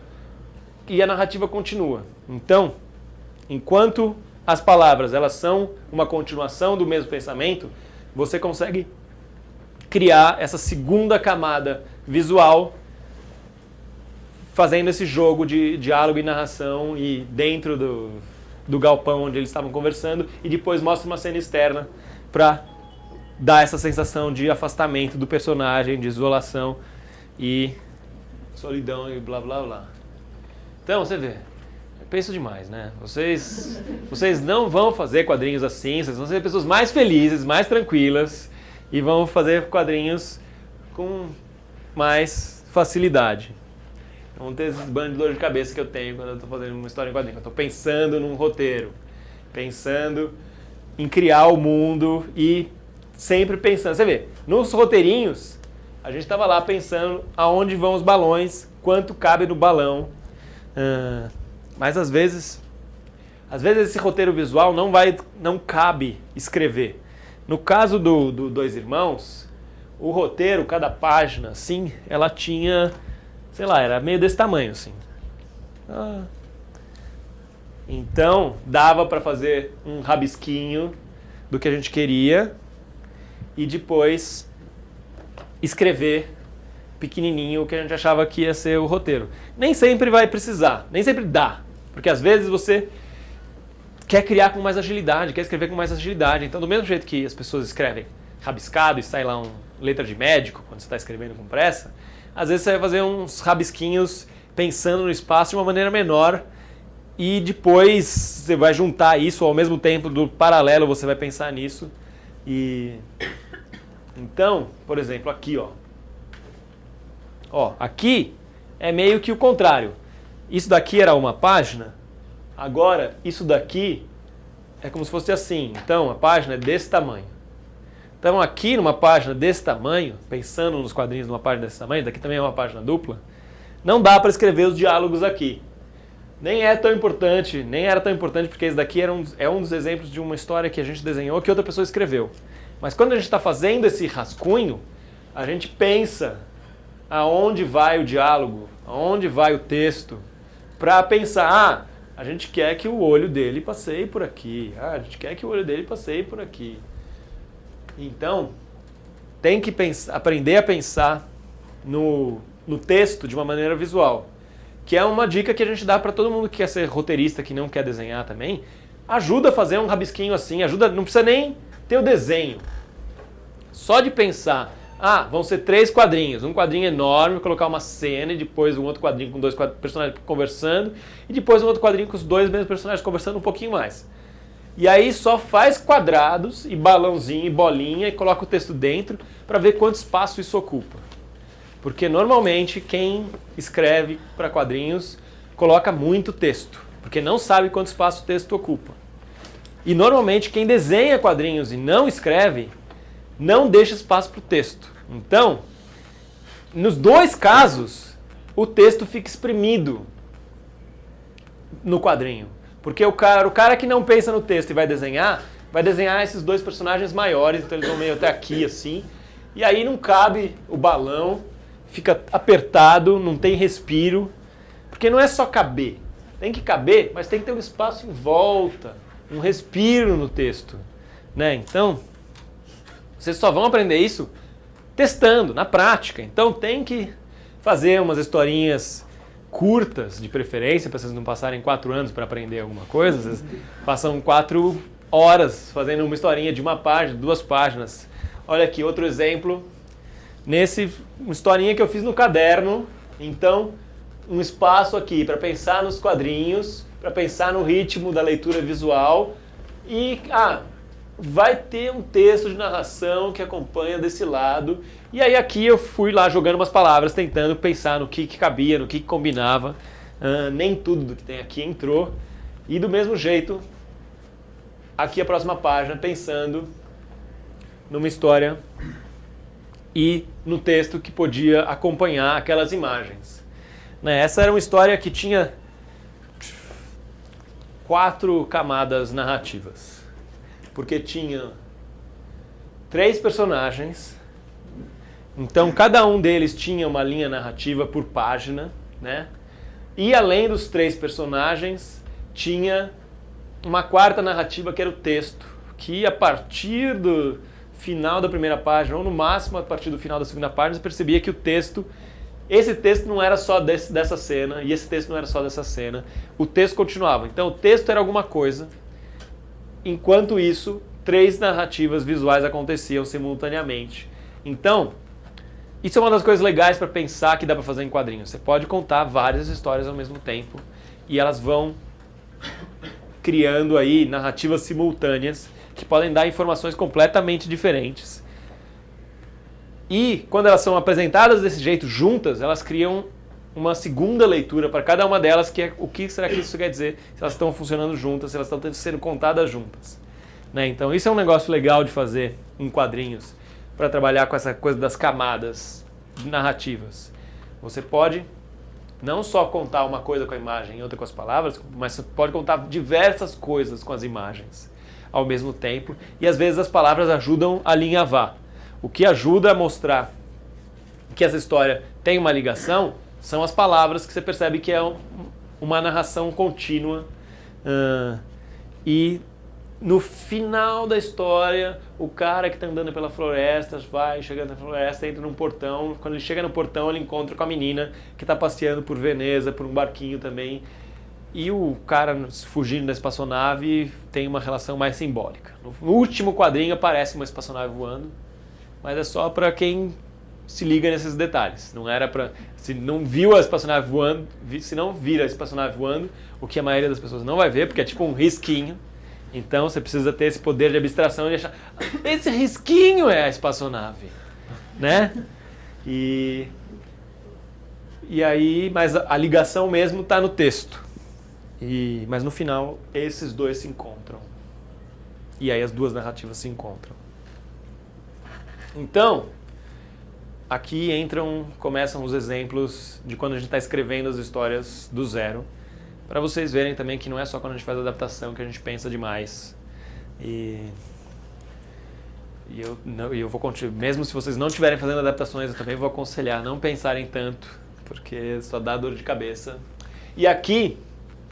e a narrativa continua. Então, enquanto as palavras elas são uma continuação do mesmo pensamento, você consegue criar essa segunda camada visual fazendo esse jogo de diálogo e narração e dentro do galpão onde eles estavam conversando, e depois mostra uma cena externa para dar essa sensação de afastamento do personagem, de isolação e solidão e blá blá blá. Então, você vê, eu penso demais, né? Vocês não vão fazer quadrinhos assim, vocês vão ser pessoas mais felizes, mais tranquilas e vão fazer quadrinhos com mais facilidade. Não ter esses bandos de dor de cabeça que eu tenho quando eu estou fazendo uma história em quadrinho. Eu estou pensando num roteiro, pensando em criar o mundo e sempre pensando. Você vê, nos roteirinhos, a gente estava lá pensando aonde vão os balões, quanto cabe no balão. Mas às vezes esse roteiro visual não cabe escrever. No caso do Dois Irmãos, o roteiro, cada página, assim, ela tinha... sei lá, era meio desse tamanho, assim. Então, dava para fazer um rabisquinho do que a gente queria e depois escrever pequenininho o que a gente achava que ia ser o roteiro. Nem sempre vai precisar, nem sempre dá, porque às vezes você quer criar com mais agilidade, quer escrever com mais agilidade. Então, do mesmo jeito que as pessoas escrevem rabiscado e sai lá uma letra de médico quando você está escrevendo com pressa, às vezes você vai fazer uns rabisquinhos pensando no espaço de uma maneira menor e depois você vai juntar isso ao mesmo tempo, do paralelo você vai pensar nisso. E então, por exemplo, aqui, aqui é meio que o contrário. Isso daqui era uma página, agora isso daqui é como se fosse assim. Então a página é desse tamanho. Então aqui numa página desse tamanho, pensando nos quadrinhos numa página desse tamanho, daqui também é uma página dupla, não dá para escrever os diálogos aqui. Nem era tão importante porque esse daqui é um dos exemplos de uma história que a gente desenhou que outra pessoa escreveu. Mas quando a gente está fazendo esse rascunho, a gente pensa aonde vai o diálogo, aonde vai o texto, para pensar, a gente quer que o olho dele passeie por aqui, a gente quer que o olho dele passeie por aqui. Então, tem que aprender a pensar no texto de uma maneira visual, que é uma dica que a gente dá para todo mundo que quer ser roteirista, que não quer desenhar também. Ajuda a fazer um rabisquinho assim, não precisa nem ter o desenho. Só de pensar, vão ser 3 quadrinhos, um quadrinho enorme, colocar uma cena, e depois um outro quadrinho com 2 personagens conversando, e depois um outro quadrinho com os 2 mesmos personagens conversando um pouquinho mais. E aí só faz quadrados e balãozinho e bolinha e coloca o texto dentro para ver quanto espaço isso ocupa. Porque normalmente quem escreve para quadrinhos coloca muito texto, porque não sabe quanto espaço o texto ocupa. E normalmente quem desenha quadrinhos e não escreve, não deixa espaço para o texto. Então, nos 2 casos, o texto fica exprimido no quadrinho. Porque o cara que não pensa no texto e vai desenhar esses 2 personagens maiores, então eles vão meio até aqui assim, e aí não cabe o balão, fica apertado, não tem respiro, porque não é só caber, tem que caber, mas tem que ter um espaço em volta, um respiro no texto, né? Então, vocês só vão aprender isso testando, na prática, então tem que fazer umas historinhas curtas, de preferência, para vocês não passarem 4 anos para aprender alguma coisa, vocês passam 4 horas fazendo uma historinha de 1 página, 2 páginas. Olha aqui, outro exemplo, uma historinha que eu fiz no caderno, então um espaço aqui para pensar nos quadrinhos, para pensar no ritmo da leitura visual e, vai ter um texto de narração que acompanha desse lado. E aí aqui eu fui lá jogando umas palavras, tentando pensar no que cabia, no que combinava. Nem tudo do que tem aqui entrou. E do mesmo jeito, aqui a próxima página, pensando numa história e no texto que podia acompanhar aquelas imagens. Né? Essa era uma história que tinha 4 camadas narrativas, porque tinha 3 personagens, então cada um deles tinha uma linha narrativa por página, né? E além dos 3 personagens, tinha uma 4ª narrativa que era o texto, que a partir do final da primeira página, ou no máximo a partir do final da segunda página, você percebia que esse texto não era só dessa cena, e esse texto não era só dessa cena, o texto continuava. Então o texto era alguma coisa, enquanto isso, 3 narrativas visuais aconteciam simultaneamente. Então, isso é uma das coisas legais para pensar que dá para fazer em quadrinhos. Você pode contar várias histórias ao mesmo tempo, e elas vão criando aí narrativas simultâneas, que podem dar informações completamente diferentes. E quando elas são apresentadas desse jeito juntas, elas criam uma segunda leitura para cada uma delas, que é o que será que isso quer dizer, se elas estão funcionando juntas, se elas estão sendo contadas juntas. Né? Então isso é um negócio legal de fazer em quadrinhos, para trabalhar com essa coisa das camadas narrativas. Você pode não só contar uma coisa com a imagem e outra com as palavras, mas você pode contar diversas coisas com as imagens ao mesmo tempo, e às vezes as palavras ajudam a alinhavar. O que ajuda a mostrar que essa história tem uma ligação são as palavras, que você percebe que é uma narração contínua. E no final da história, o cara que está andando pela floresta vai chegando na floresta, entra num portão. Quando ele chega no portão, ele encontra com a menina que está passeando por Veneza, por um barquinho também. E o cara fugindo da espaçonave tem uma relação mais simbólica. No último quadrinho aparece uma espaçonave voando, mas é só para quem se liga nesses detalhes. Não era para, se não viu a espaçonave voando, se não vira a espaçonave voando, o que a maioria das pessoas não vai ver, porque é tipo um risquinho. Então você precisa ter esse poder de abstração e achar, esse risquinho é a espaçonave, né? E aí, mas a ligação mesmo está no texto. Mas no final, esses dois se encontram. E aí as duas narrativas se encontram. Então, aqui começam os exemplos de quando a gente está escrevendo as histórias do zero, para vocês verem também que não é só quando a gente faz a adaptação que a gente pensa demais. Eu vou continuar, mesmo se vocês não estiverem fazendo adaptações, eu também vou aconselhar não pensarem tanto, porque só dá dor de cabeça. E aqui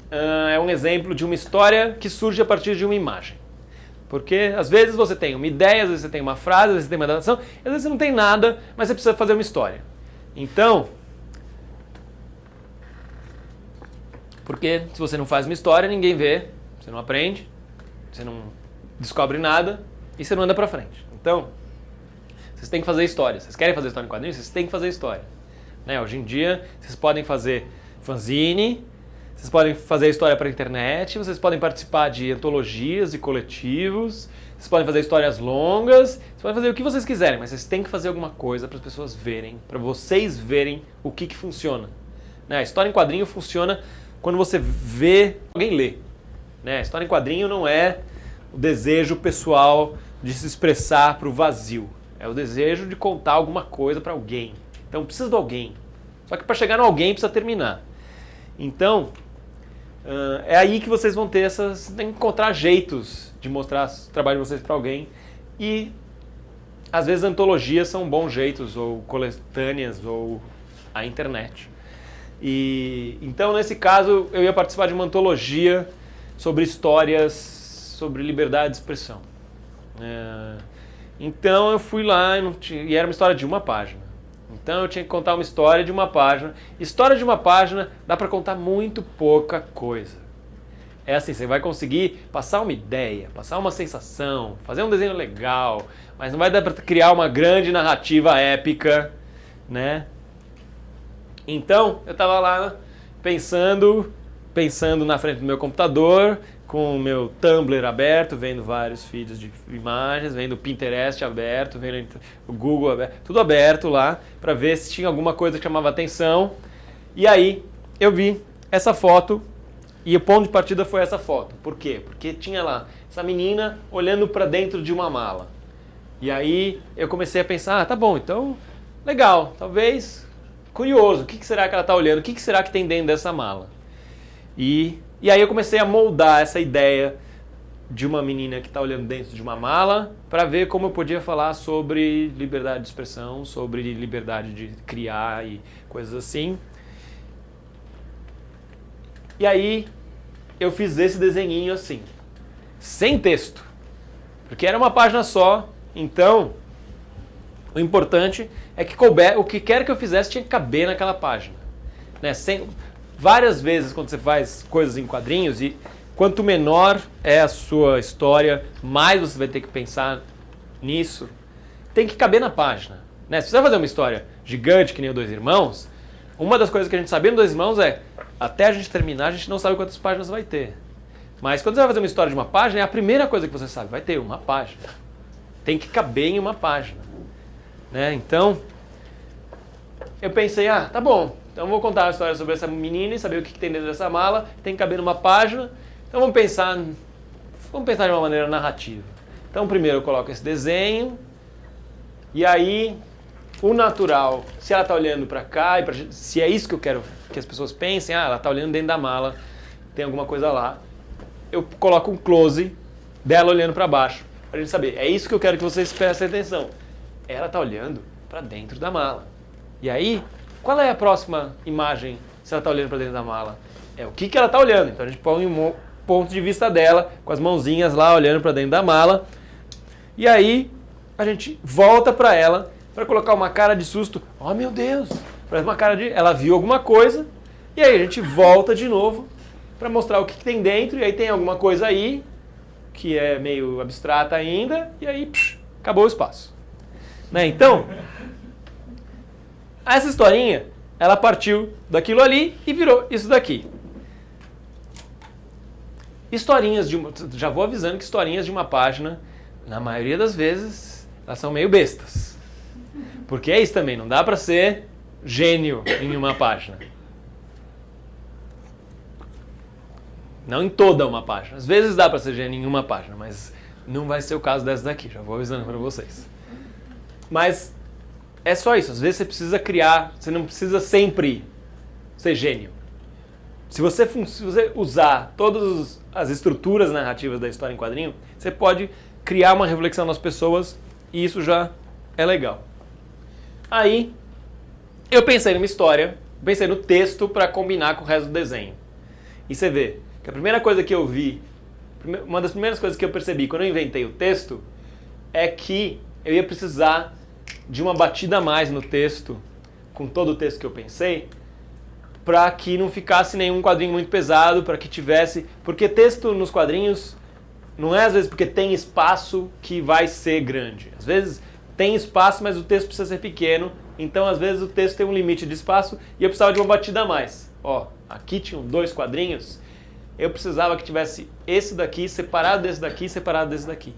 é um exemplo de uma história que surge a partir de uma imagem. Porque às vezes você tem uma ideia, às vezes você tem uma frase, às vezes você tem uma adaptação, às vezes você não tem nada, mas você precisa fazer uma história. Então, porque se você não faz uma história, ninguém vê, você não aprende, você não descobre nada e você não anda pra frente. Então, vocês têm que fazer história. Vocês querem fazer história em quadrinhos? Vocês têm que fazer história. Né? Hoje em dia, vocês podem fazer fanzine, vocês podem fazer história para a internet, vocês podem participar de antologias e coletivos, vocês podem fazer histórias longas, vocês podem fazer o que vocês quiserem, mas vocês têm que fazer alguma coisa para as pessoas verem, para vocês verem o que funciona. Né? A história em quadrinho funciona quando você vê alguém ler. Né? A história em quadrinho não é o desejo pessoal de se expressar para o vazio, é o desejo de contar alguma coisa para alguém. Então precisa de alguém. Só que para chegar no alguém precisa terminar. Então, é aí que vocês vão ter tem que encontrar jeitos de mostrar o trabalho de vocês para alguém. E às vezes antologias são bons jeitos, ou coletâneas, ou a internet. Então nesse caso eu ia participar de uma antologia sobre histórias sobre liberdade de expressão. Então eu fui lá e era uma história de uma página. Então eu tinha que contar uma história de uma página. História de uma página dá para contar muito pouca coisa. É assim, você vai conseguir passar uma ideia, passar uma sensação, fazer um desenho legal, mas não vai dar para criar uma grande narrativa épica, né? Então eu estava lá pensando na frente do meu computador, com o meu Tumblr aberto, vendo vários feeds de imagens, vendo o Pinterest aberto, vendo o Google aberto, tudo aberto lá, para ver se tinha alguma coisa que chamava atenção. E aí eu vi essa foto, e o ponto de partida foi essa foto. Por quê? Porque tinha lá essa menina olhando para dentro de uma mala. E aí eu comecei a pensar, tá bom, então, legal, talvez, curioso, o que será que ela está olhando, o que será que tem dentro dessa mala? E aí eu comecei a moldar essa ideia de uma menina que está olhando dentro de uma mala para ver como eu podia falar sobre liberdade de expressão, sobre liberdade de criar e coisas assim. E aí eu fiz esse desenhinho assim, sem texto, porque era uma página só, então o importante é que o que quer que eu fizesse tinha que caber naquela página. Né? Várias vezes quando você faz coisas em quadrinhos, e quanto menor é a sua história, mais você vai ter que pensar nisso, tem que caber na página. Né? Se você vai fazer uma história gigante que nem o Dois Irmãos, uma das coisas que a gente sabia no Dois Irmãos é, até a gente terminar, a gente não sabe quantas páginas vai ter. Mas quando você vai fazer uma história de uma página, é a primeira coisa que você sabe, vai ter uma página. Tem que caber em uma página. Né? Então, eu pensei, tá bom, então eu vou contar uma história sobre essa menina e saber o que tem dentro dessa mala, tem que caber numa página, então vamos pensar de uma maneira narrativa. Então primeiro eu coloco esse desenho, e aí o natural, se ela está olhando para cá, se é isso que eu quero que as pessoas pensem, ela está olhando dentro da mala, tem alguma coisa lá, eu coloco um close dela olhando para baixo, para a gente saber, é isso que eu quero que vocês prestem atenção. Ela está olhando para dentro da mala. E aí, qual é a próxima imagem se ela está olhando para dentro da mala? É o que ela está olhando. Então a gente põe um ponto de vista dela, com as mãozinhas lá olhando para dentro da mala. E aí, a gente volta para ela para colocar uma cara de susto. Oh meu Deus! Parece uma cara de... Ela viu alguma coisa. E aí a gente volta de novo para mostrar o que tem dentro. E aí tem alguma coisa aí, que é meio abstrata ainda. E aí, acabou o espaço. Né? Então, essa historinha, ela partiu daquilo ali e virou isso daqui. Já vou avisando que historinhas de uma página, na maioria das vezes, elas são meio bestas. Porque é isso também, não dá pra ser gênio em uma página. Não em toda uma página. Às vezes dá pra ser gênio em uma página, mas não vai ser o caso dessa daqui, já vou avisando pra vocês. Mas é só isso, às vezes você precisa criar, você não precisa sempre ser gênio. Se você usar todas as estruturas narrativas da história em quadrinho, você pode criar uma reflexão nas pessoas e isso já é legal. Aí, eu pensei numa história, pensei no texto para combinar com o resto do desenho. E você vê que a primeira coisa que eu vi, uma das primeiras coisas que eu percebi quando eu inventei o texto, é que eu ia precisar de uma batida a mais no texto, com todo o texto que eu pensei, para que não ficasse nenhum quadrinho muito pesado, para que tivesse... Porque texto nos quadrinhos não é às vezes porque tem espaço que vai ser grande. Às vezes tem espaço, mas o texto precisa ser pequeno, então às vezes o texto tem um limite de espaço e eu precisava de uma batida a mais. Ó, aqui tinham 2 quadrinhos, eu precisava que tivesse esse daqui separado desse daqui, separado desse daqui.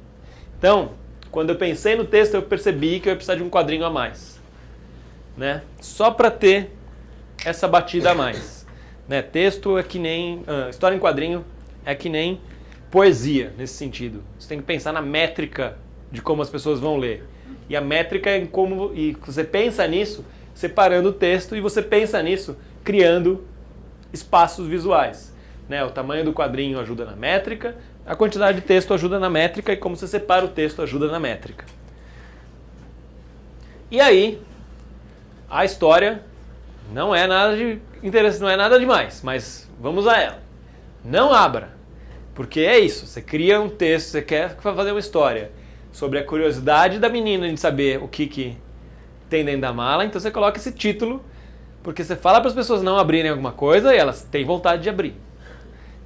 Então, quando eu pensei no texto, eu percebi que eu ia precisar de um quadrinho a mais. Né? Só para ter essa batida a mais. Né? Texto é que nem... história em quadrinho é que nem poesia, nesse sentido. Você tem que pensar na métrica de como as pessoas vão ler. E a métrica é em como... E você pensa nisso separando o texto e você pensa nisso criando espaços visuais. Né? O tamanho do quadrinho ajuda na métrica, a quantidade de texto ajuda na métrica e como você separa o texto ajuda na métrica. E aí, a história não é nada de interesse, não é nada demais, mas vamos a ela. Não abra, porque é isso, você cria um texto, você quer fazer uma história sobre a curiosidade da menina de saber o que tem dentro da mala, então você coloca esse título, porque você fala para as pessoas não abrirem alguma coisa e elas têm vontade de abrir.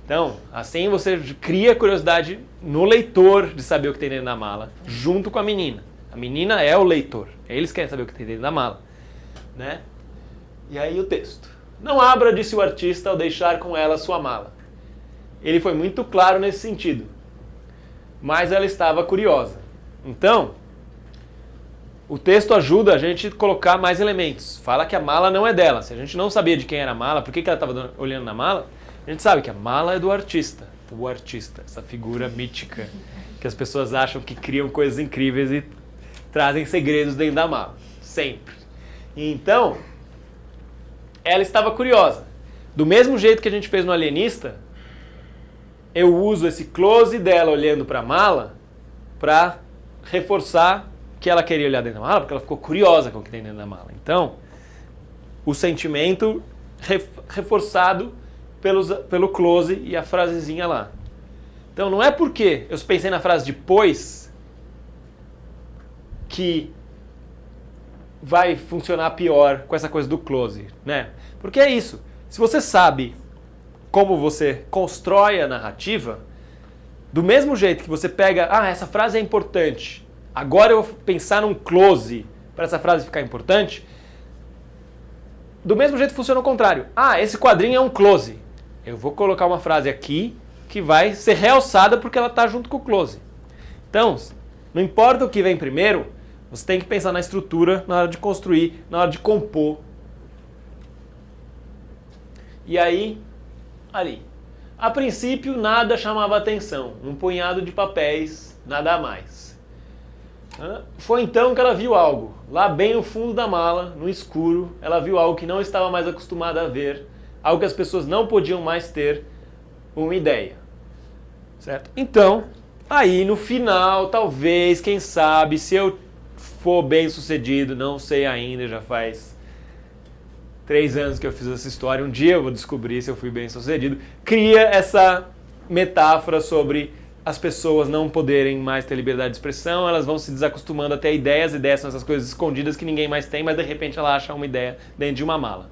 Então, assim você cria curiosidade no leitor de saber o que tem dentro da mala, junto com a menina. A menina é o leitor, eles querem saber o que tem dentro da mala. Né? E aí o texto. Não abra, disse o artista ao deixar com ela sua mala. Ele foi muito claro nesse sentido, mas ela estava curiosa. Então, o texto ajuda a gente a colocar mais elementos. Fala que a mala não é dela. Se a gente não sabia de quem era a mala, por que ela estava olhando na mala, a gente sabe que a mala é do artista. O artista, essa figura mítica que as pessoas acham que criam coisas incríveis e trazem segredos dentro da mala. Sempre. Então, ela estava curiosa. Do mesmo jeito que a gente fez no Alienista, eu uso esse close dela olhando para a mala para reforçar que ela queria olhar dentro da mala, porque ela ficou curiosa com o que tem dentro da mala. Então, o sentimento reforçado pelo close e a frasezinha lá. Então, não é porque eu pensei na frase depois que vai funcionar pior com essa coisa do close, né? Porque é isso. Se você sabe como você constrói a narrativa, do mesmo jeito que você pega, essa frase é importante, agora eu vou pensar num close para essa frase ficar importante, do mesmo jeito funciona o contrário. Esse quadrinho é um close. Eu vou colocar uma frase aqui que vai ser realçada porque ela está junto com o close. Então, não importa o que vem primeiro, você tem que pensar na estrutura na hora de construir, na hora de compor. E aí, ali. A princípio, nada chamava atenção. Um punhado de papéis, nada a mais. Foi então que ela viu algo. Lá bem no fundo da mala, no escuro, ela viu algo que não estava mais acostumada a ver. Algo que as pessoas não podiam mais ter uma ideia. Certo? Então, aí no final, talvez, quem sabe, se eu for bem sucedido, não sei ainda, já faz 3 anos que eu fiz essa história, um dia eu vou descobrir se eu fui bem sucedido, cria essa metáfora sobre as pessoas não poderem mais ter liberdade de expressão, elas vão se desacostumando a ter ideias são essas coisas escondidas que ninguém mais tem, mas de repente ela acha uma ideia dentro de uma mala.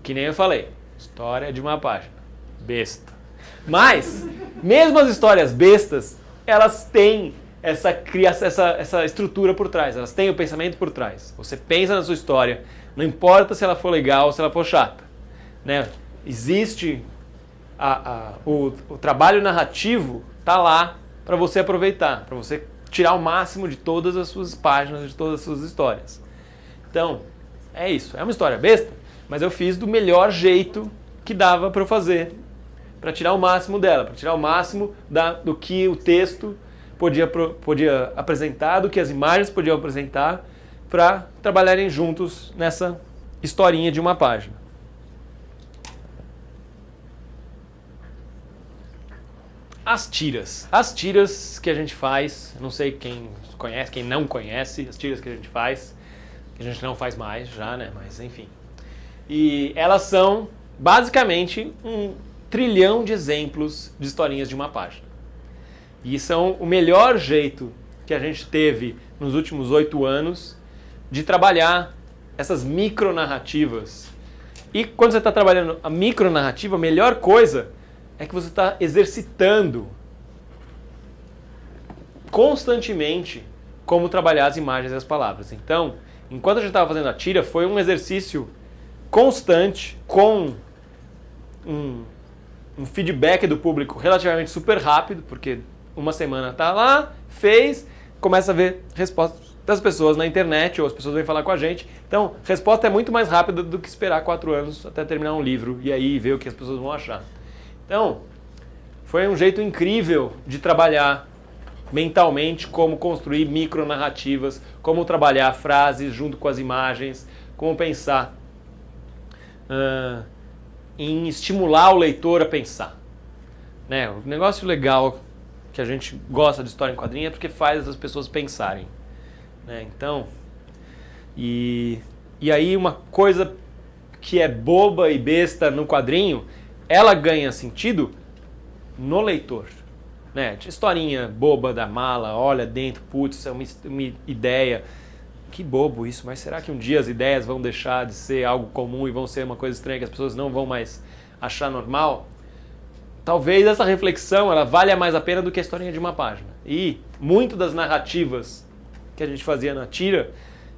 Que nem eu falei, história de uma página. Besta. Mas, mesmo as histórias bestas, elas têm essa estrutura por trás, elas têm o pensamento por trás. Você pensa na sua história, não importa se ela for legal ou se ela for chata. Né? Existe o trabalho narrativo, está lá para você aproveitar, para você tirar o máximo de todas as suas páginas, de todas as suas histórias. Então, é isso. É uma história besta, mas eu fiz do melhor jeito que dava para eu fazer, para tirar o máximo dela, para tirar o máximo do que o texto podia apresentar, do que as imagens podiam apresentar, para trabalharem juntos nessa historinha de uma página. As tiras que a gente faz, não sei quem conhece, quem não conhece, as tiras que a gente faz, que a gente não faz mais já, né, mas enfim. E elas são basicamente 1 trilhão de exemplos de historinhas de uma página. E são o melhor jeito que a gente teve nos últimos 8 anos de trabalhar essas micronarrativas. E quando você está trabalhando a micronarrativa, a melhor coisa é que você está exercitando constantemente como trabalhar as imagens e as palavras. Então, enquanto a gente estava fazendo a tira, foi um exercício constante, com um feedback do público relativamente super rápido, porque uma semana está lá, fez, começa a ver respostas das pessoas na internet, ou as pessoas vêm falar com a gente. Então, resposta é muito mais rápida do que esperar 4 anos até terminar um livro e aí ver o que as pessoas vão achar. Então, foi um jeito incrível de trabalhar mentalmente como construir micronarrativas, como trabalhar frases junto com as imagens, como pensar em estimular o leitor a pensar. Né? O negócio legal que a gente gosta de história em quadrinho é porque faz as pessoas pensarem. Né? Então, e aí uma coisa que é boba e besta no quadrinho, ela ganha sentido no leitor. Né? Historinha boba da mala, olha dentro, putz, é uma ideia. Que bobo isso, mas será que um dia as ideias vão deixar de ser algo comum e vão ser uma coisa estranha que as pessoas não vão mais achar normal? Talvez essa reflexão ela valha mais a pena do que a historinha de uma página. E muito das narrativas que a gente fazia na tira,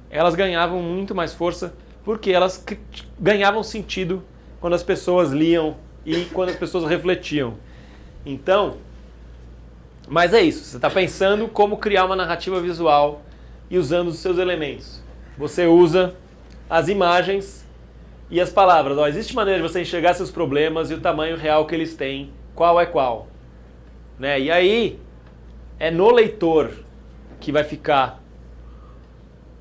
elas ganhavam muito mais força porque elas ganhavam sentido quando as pessoas liam e quando as pessoas refletiam. Então, mas é isso, você está pensando como criar uma narrativa visual e usando os seus elementos. Você usa as imagens e as palavras. Existe maneira de você enxergar seus problemas e o tamanho real que eles têm, qual é qual. Né? E aí, é no leitor que vai ficar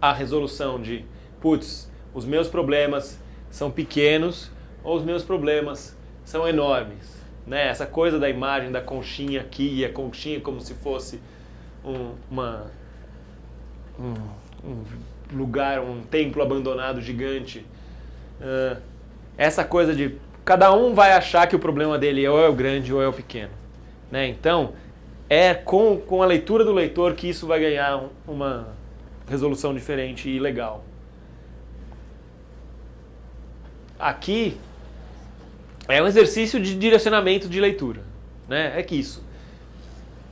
a resolução de, putz, os meus problemas são pequenos ou os meus problemas são enormes. Né? Essa coisa da imagem da conchinha aqui e a conchinha como se fosse um lugar, um templo abandonado gigante. Essa coisa de cada um vai achar que o problema dele ou é o grande ou é o pequeno. Né? Então, é com a leitura do leitor que isso vai ganhar uma resolução diferente e legal. Aqui é um exercício de direcionamento de leitura. Né? É que isso.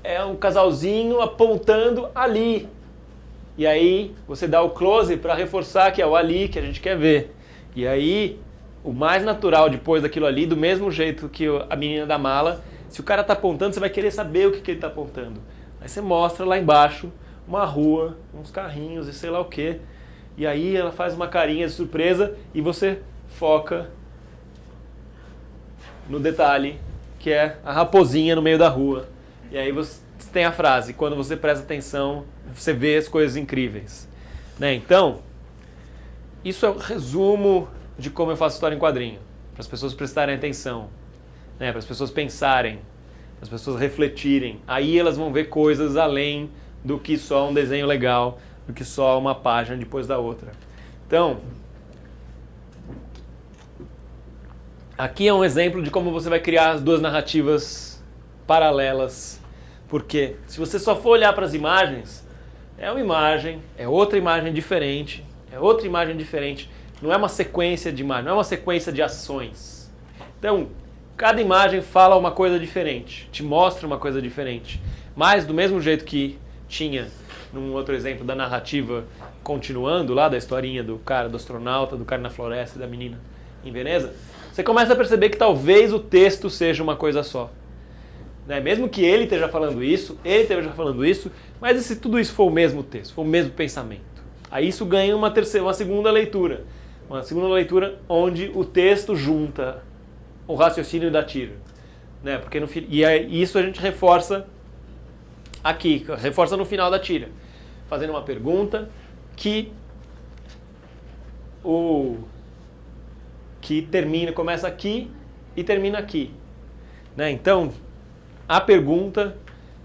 É um casalzinho apontando ali. E aí você dá o close para reforçar que é o ali que a gente quer ver. E aí, o mais natural depois daquilo ali, do mesmo jeito que a menina da mala, se o cara está apontando, você vai querer saber o que ele está apontando. Aí você mostra lá embaixo uma rua, uns carrinhos e sei lá o quê. E aí ela faz uma carinha de surpresa e você foca no detalhe, que é a raposinha no meio da rua. E aí você tem a frase, quando você presta atenção, você vê as coisas incríveis. Né? Então, isso é o resumo de como eu faço história em quadrinho. Para as pessoas prestarem atenção, né? Para as pessoas pensarem, para as pessoas refletirem. Aí elas vão ver coisas além do que só um desenho legal, do que só uma página depois da outra. Então, aqui é um exemplo de como você vai criar as duas narrativas paralelas. Porque se você só for olhar para as imagens, é uma imagem, é outra imagem diferente, é outra imagem diferente. Não é uma sequência de imagens, não é uma sequência de ações. Então, cada imagem fala uma coisa diferente, te mostra uma coisa diferente. Mas, do mesmo jeito que tinha num outro exemplo da narrativa continuando lá, da historinha do cara, do astronauta, do cara na floresta e da menina em Veneza, você começa a perceber que talvez o texto seja uma coisa só. Né? Mesmo que ele esteja falando isso, mas e se tudo isso for o mesmo texto, for o mesmo pensamento? Aí isso ganha uma segunda leitura. Uma segunda leitura onde o texto junta o raciocínio da tira. Né? Porque isso a gente reforça aqui, reforça no final da tira. Fazendo uma pergunta que começa aqui e termina aqui. Né? Então, a pergunta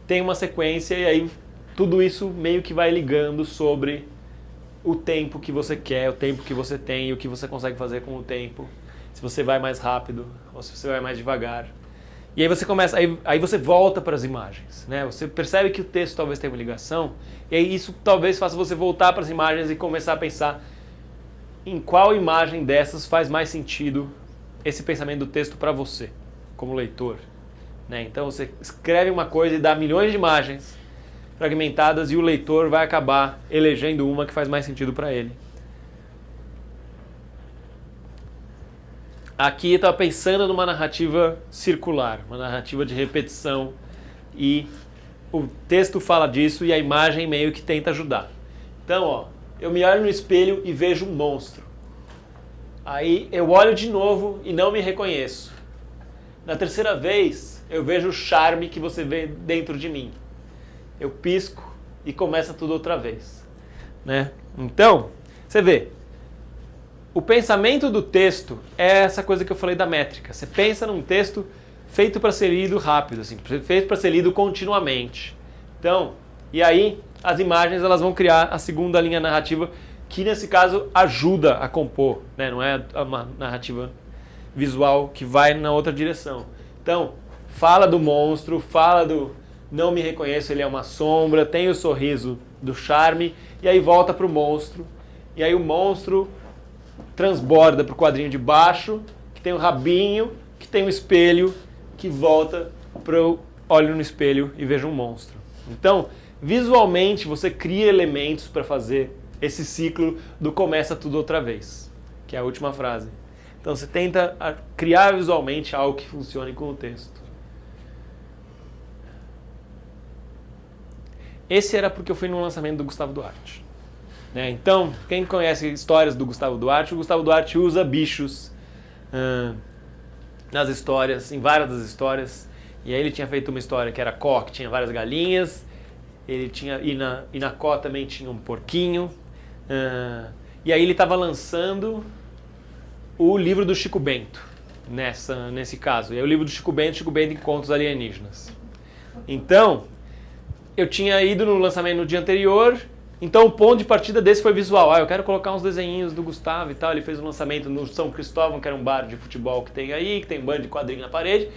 tem uma sequência e aí tudo isso meio que vai ligando sobre o tempo que você quer, o tempo que você tem e o que você consegue fazer com o tempo. Se você vai mais rápido ou se você vai mais devagar. E aí você começa, aí você volta para as imagens, né? Você percebe que o texto talvez tenha uma ligação e aí isso talvez faça você voltar para as imagens e começar a pensar em qual imagem dessas faz mais sentido esse pensamento do texto para você, como leitor. Né? Então você escreve uma coisa e dá milhões de imagens fragmentadas e o leitor vai acabar elegendo uma que faz mais sentido para ele. Aqui eu estava pensando numa narrativa circular, uma narrativa de repetição e o texto fala disso e a imagem meio que tenta ajudar. Então, ó, eu me olho no espelho e vejo um monstro. Aí eu olho de novo e não me reconheço. Na terceira vez, eu vejo o charme que você vê dentro de mim. Eu pisco e começa tudo outra vez. Né? Então, você vê, o pensamento do texto é essa coisa que eu falei da métrica. Você pensa num texto feito para ser lido rápido, assim, feito para ser lido continuamente. Então, e aí as imagens elas vão criar a segunda linha narrativa, que nesse caso ajuda a compor, né? Não é uma narrativa visual que vai na outra direção. Então, fala do monstro, fala do não me reconheço, ele é uma sombra, tem o sorriso do charme, e aí volta para o monstro, e aí o monstro transborda para o quadrinho de baixo, que tem o rabinho, que tem o espelho, que volta para eu olho no espelho e vejo um monstro. Então, visualmente, você cria elementos para fazer esse ciclo do começa tudo outra vez, que é a última frase. Então, você tenta criar visualmente algo que funcione com o texto. Esse era porque eu fui no lançamento do Gustavo Duarte. Né? Então, quem conhece histórias do Gustavo Duarte, o Gustavo Duarte usa bichos nas histórias, em várias das histórias. E aí ele tinha feito uma história que era Có, que tinha várias galinhas. Ele tinha, e na Có também tinha um porquinho. E aí ele estava lançando o livro do Chico Bento, nesse caso. E aí o livro do Chico Bento em Contos Alienígenas. Então, eu tinha ido no lançamento no dia anterior, então o ponto de partida desse foi visual. Eu quero colocar uns desenhinhos do Gustavo e tal. Ele fez um lançamento no São Cristóvão, que era um bar de futebol que tem aí, que tem um bando de quadrinho na parede.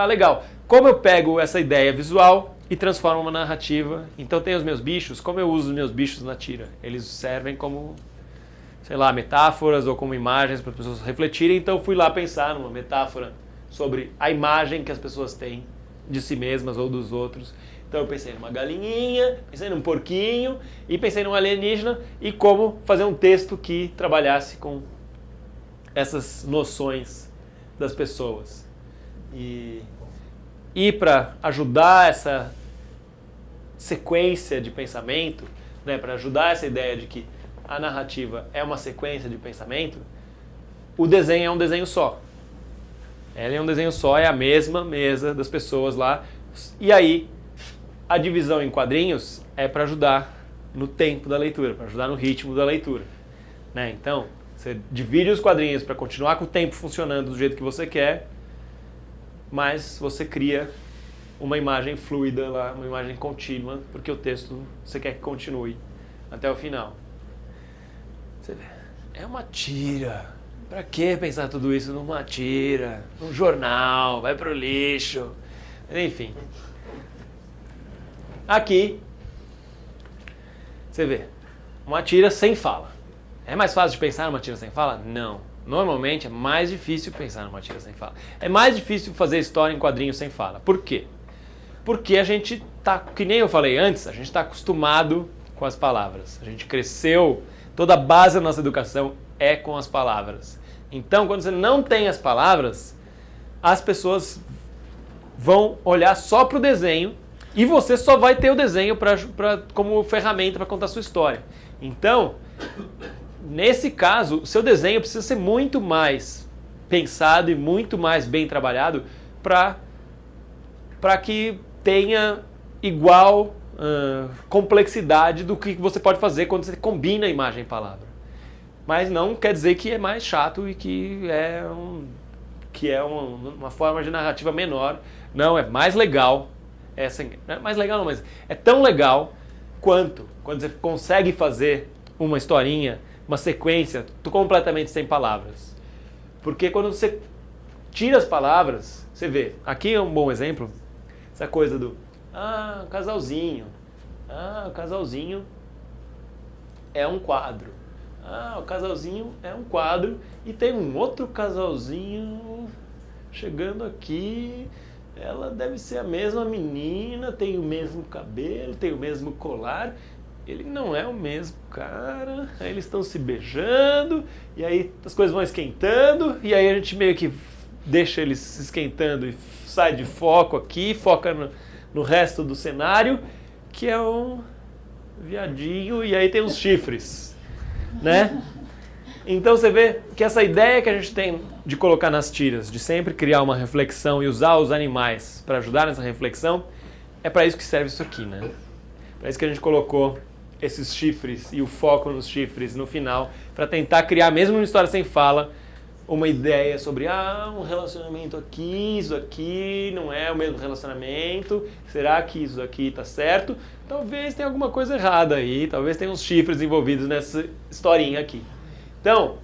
Legal. Como eu pego essa ideia visual e transformo uma narrativa? Então tem os meus bichos. Como eu uso os meus bichos na tira? Eles servem como, sei lá, metáforas ou como imagens para as pessoas refletirem. Então eu fui lá pensar numa metáfora sobre a imagem que as pessoas têm de si mesmas ou dos outros. Então eu pensei numa galinhinha, pensei num porquinho e pensei num alienígena e como fazer um texto que trabalhasse com essas noções das pessoas. E para ajudar essa sequência de pensamento, né, para ajudar essa ideia de que a narrativa é uma sequência de pensamento, o desenho é um desenho só. Ela é um desenho só, é a mesma mesa das pessoas lá. E aí, a divisão em quadrinhos é para ajudar no tempo da leitura, para ajudar no ritmo da leitura. Né? Então, você divide os quadrinhos para continuar com o tempo funcionando do jeito que você quer, mas você cria uma imagem fluida lá, uma imagem contínua, porque o texto você quer que continue até o final. Você vê, é uma tira. Pra que pensar tudo isso numa tira, num jornal, vai pro lixo. Enfim. Aqui, você vê, uma tira sem fala. É mais fácil de pensar numa tira sem fala? Não. Normalmente é mais difícil pensar numa tira sem fala. É mais difícil fazer história em quadrinhos sem fala. Por quê? Porque a gente tá, que nem eu falei antes, a gente está acostumado com as palavras. A gente cresceu, toda a base da nossa educação é com as palavras. Então, quando você não tem as palavras, as pessoas vão olhar só para o desenho e você só vai ter o desenho como ferramenta para contar a sua história. Então, nesse caso, o seu desenho precisa ser muito mais pensado e muito mais bem trabalhado para que tenha igual complexidade do que você pode fazer quando você combina imagem e palavra. Mas não quer dizer que é mais chato e que é uma forma de narrativa menor. Não, é mais legal. Não é mais legal não, mas é tão legal quanto quando você consegue fazer uma historinha, uma sequência completamente sem palavras. Porque quando você tira as palavras, você vê, aqui é um bom exemplo, essa coisa do o casalzinho. O casalzinho é um quadro. O casalzinho é um quadro e tem um outro casalzinho chegando aqui. Ela deve ser a mesma menina, tem o mesmo cabelo, tem o mesmo colar. Ele não é o mesmo cara. Aí eles estão se beijando e aí as coisas vão esquentando e aí a gente meio que deixa eles se esquentando e sai de foco aqui, foca no resto do cenário, que é um viadinho e aí tem os chifres, né? Então você vê que essa ideia que a gente tem de colocar nas tiras, de sempre criar uma reflexão e usar os animais para ajudar nessa reflexão, é para isso que serve isso aqui, né? Para isso que a gente colocou esses chifres e o foco nos chifres no final, para tentar criar, mesmo numa história sem fala, uma ideia sobre um relacionamento aqui, isso aqui não é o mesmo relacionamento, será que isso aqui está certo? Talvez tenha alguma coisa errada aí, talvez tenha uns chifres envolvidos nessa historinha aqui. Então,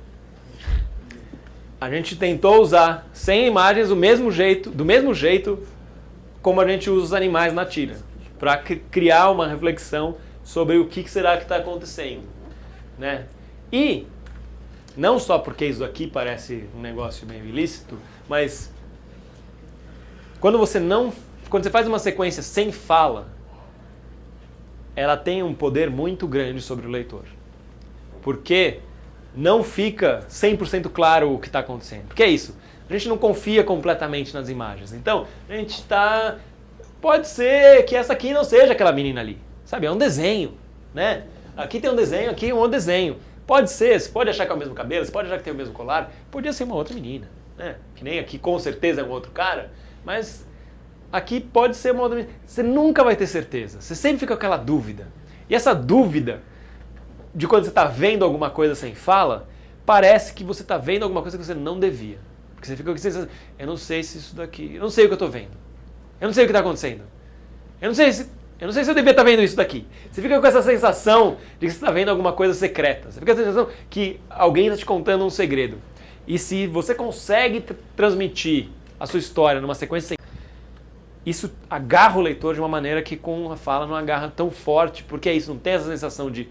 a gente tentou usar sem imagens do mesmo jeito como a gente usa os animais na tira, para criar uma reflexão sobre o que será que está acontecendo, né? E não só porque isso aqui parece um negócio meio ilícito, mas quando você faz uma sequência sem fala, ela tem um poder muito grande sobre o leitor. Porque não fica 100% claro o que está acontecendo. Porque é isso, a gente não confia completamente nas imagens. Então, a gente está... Pode ser que essa aqui não seja aquela menina ali. Sabe, é um desenho, né? Aqui tem um desenho, aqui é um outro desenho. Pode ser, você pode achar que é o mesmo cabelo, você pode achar que tem o mesmo colar. Podia ser uma outra menina, né? Que nem aqui com certeza é um outro cara. Mas aqui pode ser uma outra menina. Você nunca vai ter certeza. Você sempre fica com aquela dúvida. E essa dúvida de quando você está vendo alguma coisa sem fala, parece que você está vendo alguma coisa que você não devia. Porque você fica com a sensação, eu não sei se isso daqui, eu não sei o que eu estou vendo. Eu não sei o que está acontecendo. Eu não sei se eu devia estar vendo isso daqui. Você fica com essa sensação de que você está vendo alguma coisa secreta. Você fica com a sensação que alguém está te contando um segredo. E se você consegue transmitir a sua história numa sequência, isso agarra o leitor de uma maneira que com a fala não agarra tão forte, porque é isso, não tem essa sensação de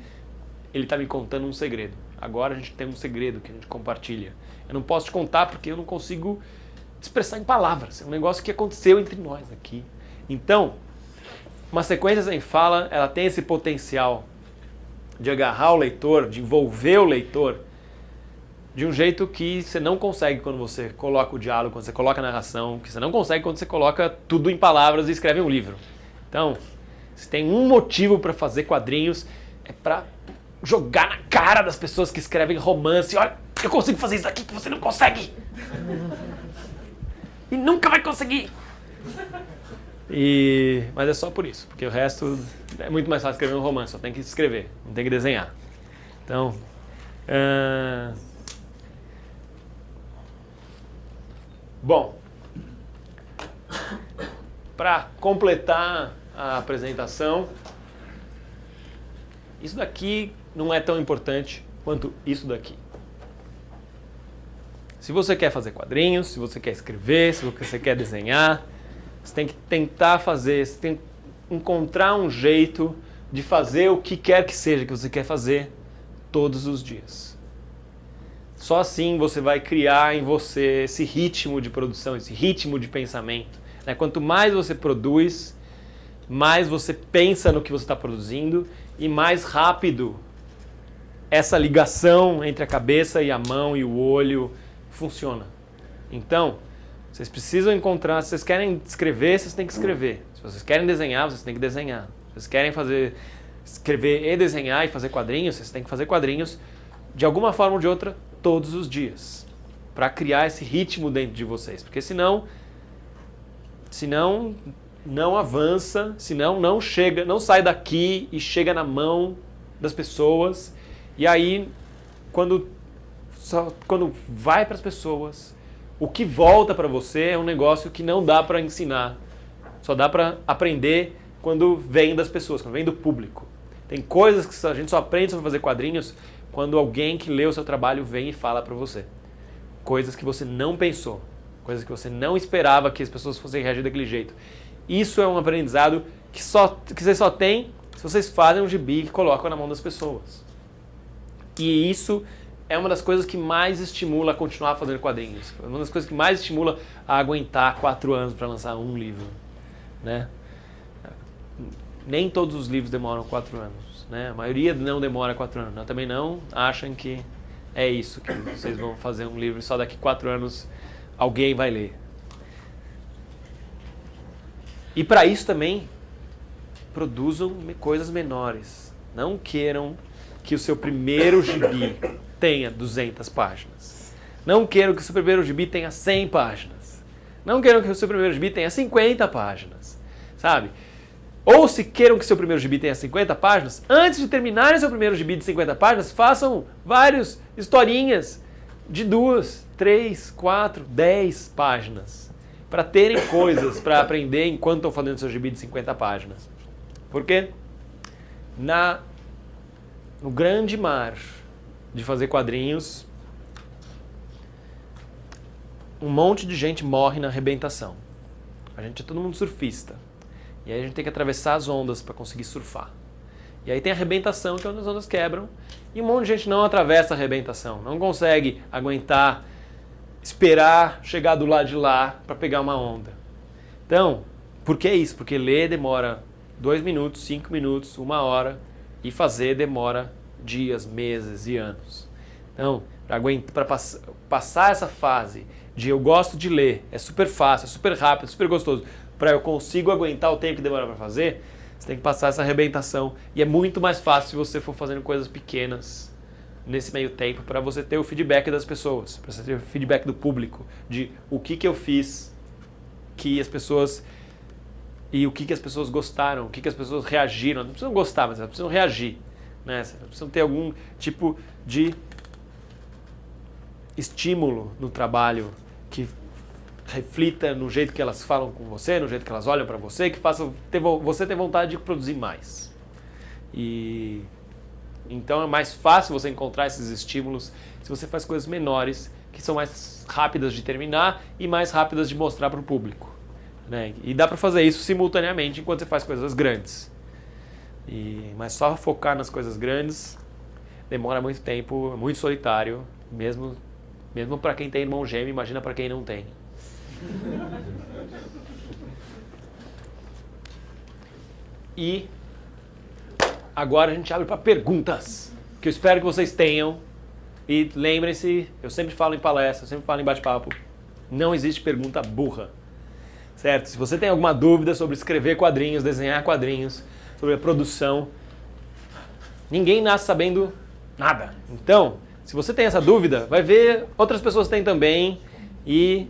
ele está me contando um segredo. Agora a gente tem um segredo que a gente compartilha. Eu não posso te contar porque eu não consigo expressar em palavras. É um negócio que aconteceu entre nós aqui. Então, uma sequência sem fala, ela tem esse potencial de agarrar o leitor, de envolver o leitor de um jeito que você não consegue quando você coloca o diálogo, quando você coloca a narração, que você não consegue quando você coloca tudo em palavras e escreve um livro. Então, se tem um motivo para fazer quadrinhos, é para jogar na cara das pessoas que escrevem romance. Olha, eu consigo fazer isso aqui que você não consegue. E nunca vai conseguir. Mas é só por isso, porque o resto é muito mais fácil escrever um romance, só tem que escrever, não tem que desenhar. Então, bom, para completar a apresentação, isso daqui não é tão importante quanto isso daqui. Se você quer fazer quadrinhos, se você quer escrever, se você quer desenhar, você tem que tentar fazer, você tem que encontrar um jeito de fazer o que quer que seja que você quer fazer todos os dias. Só assim você vai criar em você esse ritmo de produção, esse ritmo de pensamento. Né? Quanto mais você produz, mais você pensa no que você está produzindo e mais rápido essa ligação entre a cabeça e a mão e o olho funciona. Então, vocês precisam encontrar, se vocês querem escrever, vocês têm que escrever. Se vocês querem desenhar, vocês têm que desenhar. Se vocês querem escrever e desenhar e fazer quadrinhos, vocês têm que fazer quadrinhos de alguma forma ou de outra todos os dias, para criar esse ritmo dentro de vocês, porque senão não avança, senão não chega, não sai daqui e chega na mão das pessoas, e aí quando vai para as pessoas, o que volta para você é um negócio que não dá para ensinar, só dá para aprender quando vem das pessoas, quando vem do público. Tem coisas que a gente só aprende sobre fazer quadrinhos quando alguém que lê o seu trabalho vem e fala para você. Coisas que você não pensou, coisas que você não esperava que as pessoas fossem reagir daquele jeito. Isso é um aprendizado que vocês só têm se vocês fazem um gibi que colocam na mão das pessoas. E isso é uma das coisas que mais estimula a continuar fazendo quadrinhos. É uma das coisas que mais estimula a aguentar 4 anos para lançar um livro. Né? Nem todos os livros demoram 4 anos. Né? A maioria não demora 4 anos. Também não acham que é isso, que vocês vão fazer um livro e só daqui 4 anos alguém vai ler. E para isso também, produzam coisas menores. Não queiram que o seu primeiro gibi tenha 200 páginas. Não queiram que o seu primeiro gibi tenha 100 páginas. Não queiram que o seu primeiro gibi tenha 50 páginas. Sabe? Ou se queiram que o seu primeiro gibi tenha 50 páginas, antes de terminarem seu primeiro gibi de 50 páginas, façam várias historinhas de 2, 3, 4, 10 páginas. Para terem coisas para aprender enquanto estão fazendo seu gibi de 50 páginas. Porque no grande mar de fazer quadrinhos, um monte de gente morre na arrebentação. A gente é todo mundo surfista. E aí a gente tem que atravessar as ondas para conseguir surfar. E aí tem a arrebentação, que é onde as ondas quebram, e um monte de gente não atravessa a arrebentação, não consegue aguentar, esperar chegar do lado de lá para pegar uma onda. Então, por que isso? Porque ler demora 2 minutos, 5 minutos, 1 hora, e fazer demora dias, meses e anos. Então, para passar essa fase de eu gosto de ler, é super fácil, é super rápido, é super gostoso, para eu consigo aguentar o tempo que demora para fazer, você tem que passar essa arrebentação. E é muito mais fácil se você for fazendo coisas pequenas nesse meio tempo, para você ter o feedback das pessoas, para você ter o feedback do público, de o que eu fiz que as pessoas... E o que as pessoas gostaram, o que as pessoas reagiram. Não precisam gostar, mas elas precisam reagir. né? Vocês precisam ter algum tipo de estímulo no trabalho que reflita no jeito que elas falam com você, no jeito que elas olham para você, que faça você ter vontade de produzir mais. E então é mais fácil você encontrar esses estímulos se você faz coisas menores, que são mais rápidas de terminar e mais rápidas de mostrar para o público, né? E dá para fazer isso simultaneamente enquanto você faz coisas grandes. Mas só focar nas coisas grandes demora muito tempo, é muito solitário, mesmo para quem tem irmão gêmeo, imagina para quem não tem. E agora a gente abre para perguntas, que eu espero que vocês tenham. E lembrem-se, eu sempre falo em palestra, eu sempre falo em bate-papo, não existe pergunta burra, certo? Se você tem alguma dúvida sobre escrever quadrinhos, desenhar quadrinhos, sobre a produção, ninguém nasce sabendo nada. Então, se você tem essa dúvida, vai ver, outras pessoas têm também, e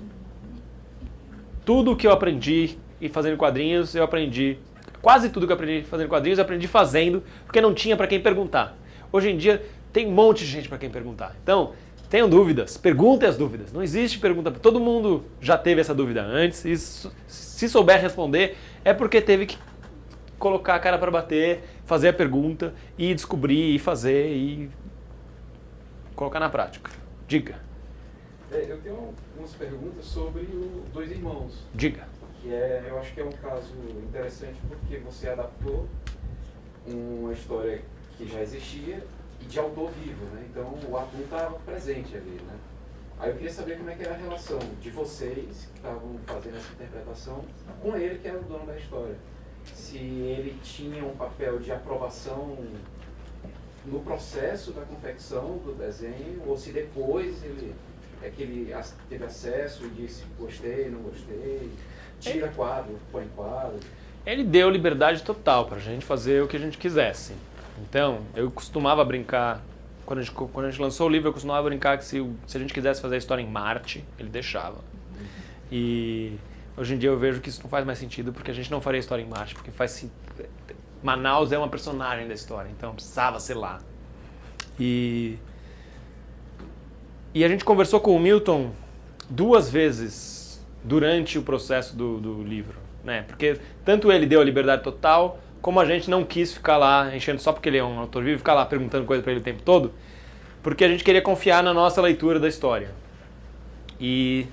tudo que eu aprendi fazendo quadrinhos, quase tudo que eu aprendi fazendo quadrinhos, eu aprendi fazendo, porque não tinha para quem perguntar. Hoje em dia, tem um monte de gente para quem perguntar. Então, tenham dúvidas, perguntem as dúvidas. Não existe pergunta. Todo mundo já teve essa dúvida antes. E se souber responder, é porque teve que colocar a cara para bater, fazer a pergunta e descobrir e fazer e colocar na prática. Diga. Eu tenho umas perguntas sobre o Dois Irmãos. Diga. Eu acho que é um caso interessante porque você adaptou uma história que já existia e de autor vivo, né? Então o Atum estava presente ali, né? Aí eu queria saber como é que era a relação de vocês que estavam fazendo essa interpretação com ele, que era o dono da história. Se ele tinha um papel de aprovação no processo da confecção do desenho, ou se depois ele teve acesso e disse gostei, não gostei, tira quadro, põe quadro. Ele deu liberdade total para a gente fazer o que a gente quisesse. Então, eu costumava brincar, quando a gente lançou o livro, eu costumava brincar que se a gente quisesse fazer a história em Marte, ele deixava. E hoje em dia eu vejo que isso não faz mais sentido, porque a gente não faria a história em Marte, porque Manaus é uma personagem da história, então precisava ser lá. E a gente conversou com o Milton 2 vezes durante o processo do livro, né? Porque tanto ele deu a liberdade total, como a gente não quis ficar lá enchendo só porque ele é um autor vivo, ficar lá perguntando coisa para ele o tempo todo, porque a gente queria confiar na nossa leitura da história. E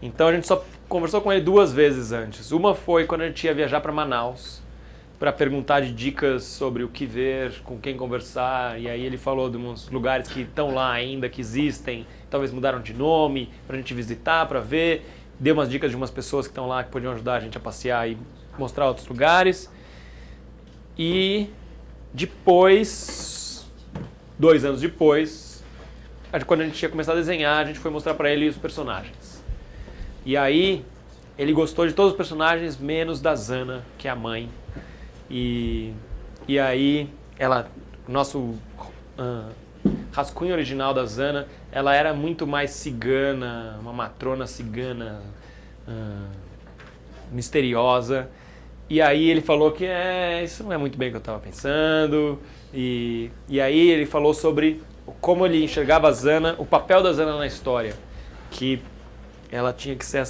então a gente só conversou com ele 2 vezes antes. Uma foi quando a gente ia viajar para Manaus, para perguntar de dicas sobre o que ver, com quem conversar, e aí ele falou de uns lugares que estão lá ainda, que existem, talvez mudaram de nome, para a gente visitar, para ver, deu umas dicas de umas pessoas que estão lá que podiam ajudar a gente a passear e mostrar outros lugares. E depois, 2 anos depois, quando a gente tinha começado a desenhar, a gente foi mostrar para ele os personagens. E aí, ele gostou de todos os personagens, menos da Zana, que é a mãe. E aí, nosso rascunho original da Zana, ela era muito mais cigana, uma matrona cigana, misteriosa. E aí ele falou que isso não é muito bem o que eu estava pensando. E aí ele falou sobre como ele enxergava a Zana, o papel da Zana na história. Que ela tinha que ser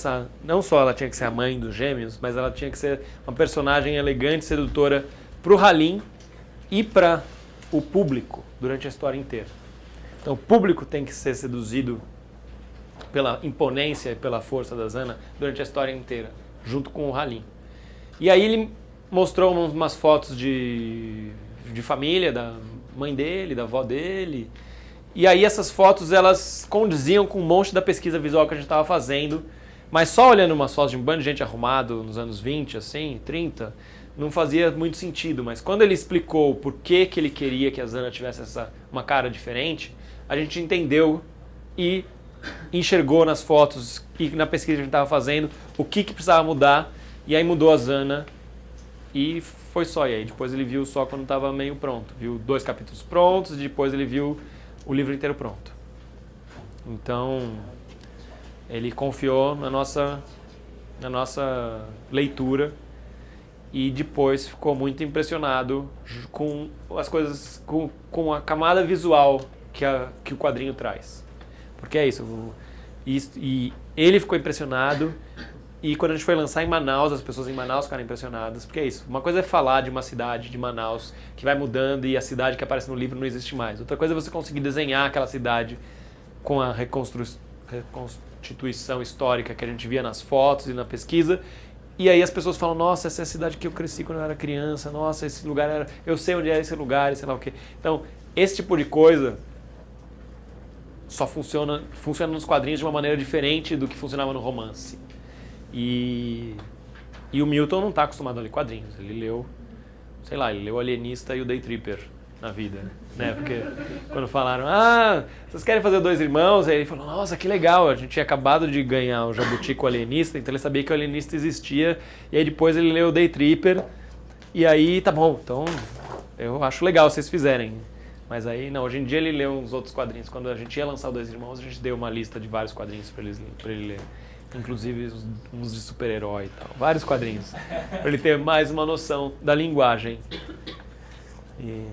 não só ela tinha que ser a mãe dos gêmeos, mas ela tinha que ser uma personagem elegante, sedutora para o Halim e para o público durante a história inteira. Então o público tem que ser seduzido pela imponência e pela força da Zana durante a história inteira, junto com o Halim. E aí ele mostrou umas fotos de família, da mãe dele, da avó dele. E aí essas fotos, elas condiziam com um monte da pesquisa visual que a gente estava fazendo. Mas só olhando umas fotos de um bando de gente arrumado nos anos 20, assim, 30, não fazia muito sentido. Mas quando ele explicou por que ele queria que a Zana tivesse uma cara diferente, a gente entendeu e enxergou nas fotos e na pesquisa que a gente estava fazendo o que precisava mudar. E aí mudou a Zana e foi só. E aí depois ele viu só quando estava meio pronto. Viu 2 capítulos prontos e depois ele viu o livro inteiro pronto. Então, ele confiou na nossa leitura e depois ficou muito impressionado com as coisas, com a camada visual que o quadrinho traz. Porque é isso, e ele ficou impressionado, e quando a gente foi lançar em Manaus, as pessoas em Manaus ficaram impressionadas, porque é isso, uma coisa é falar de uma cidade, de Manaus, que vai mudando e a cidade que aparece no livro não existe mais. Outra coisa é você conseguir desenhar aquela cidade com a reconstituição histórica que a gente via nas fotos e na pesquisa, e aí as pessoas falam, nossa, essa é a cidade que eu cresci quando eu era criança, nossa, esse lugar era... eu sei onde é esse lugar, e sei lá o quê. Então, esse tipo de coisa só funciona nos quadrinhos de uma maneira diferente do que funcionava no romance. E o Milton não está acostumado a ler quadrinhos. Ele leu, sei lá, ele leu Alienista e o Day Tripper na vida, né? Porque quando falaram, vocês querem fazer Dois Irmãos? Aí ele falou, nossa, que legal, a gente tinha acabado de ganhar o Jabuti com o Alienista, então ele sabia que o Alienista existia, e aí depois ele leu o Day Tripper, e aí tá bom, então eu acho legal vocês fizerem. Mas aí, não, hoje em dia ele leu uns outros quadrinhos. Quando a gente ia lançar o Dois Irmãos, a gente deu uma lista de vários quadrinhos para ele ler. Inclusive uns de super-herói e tal. Vários quadrinhos. Para ele ter mais uma noção da linguagem. E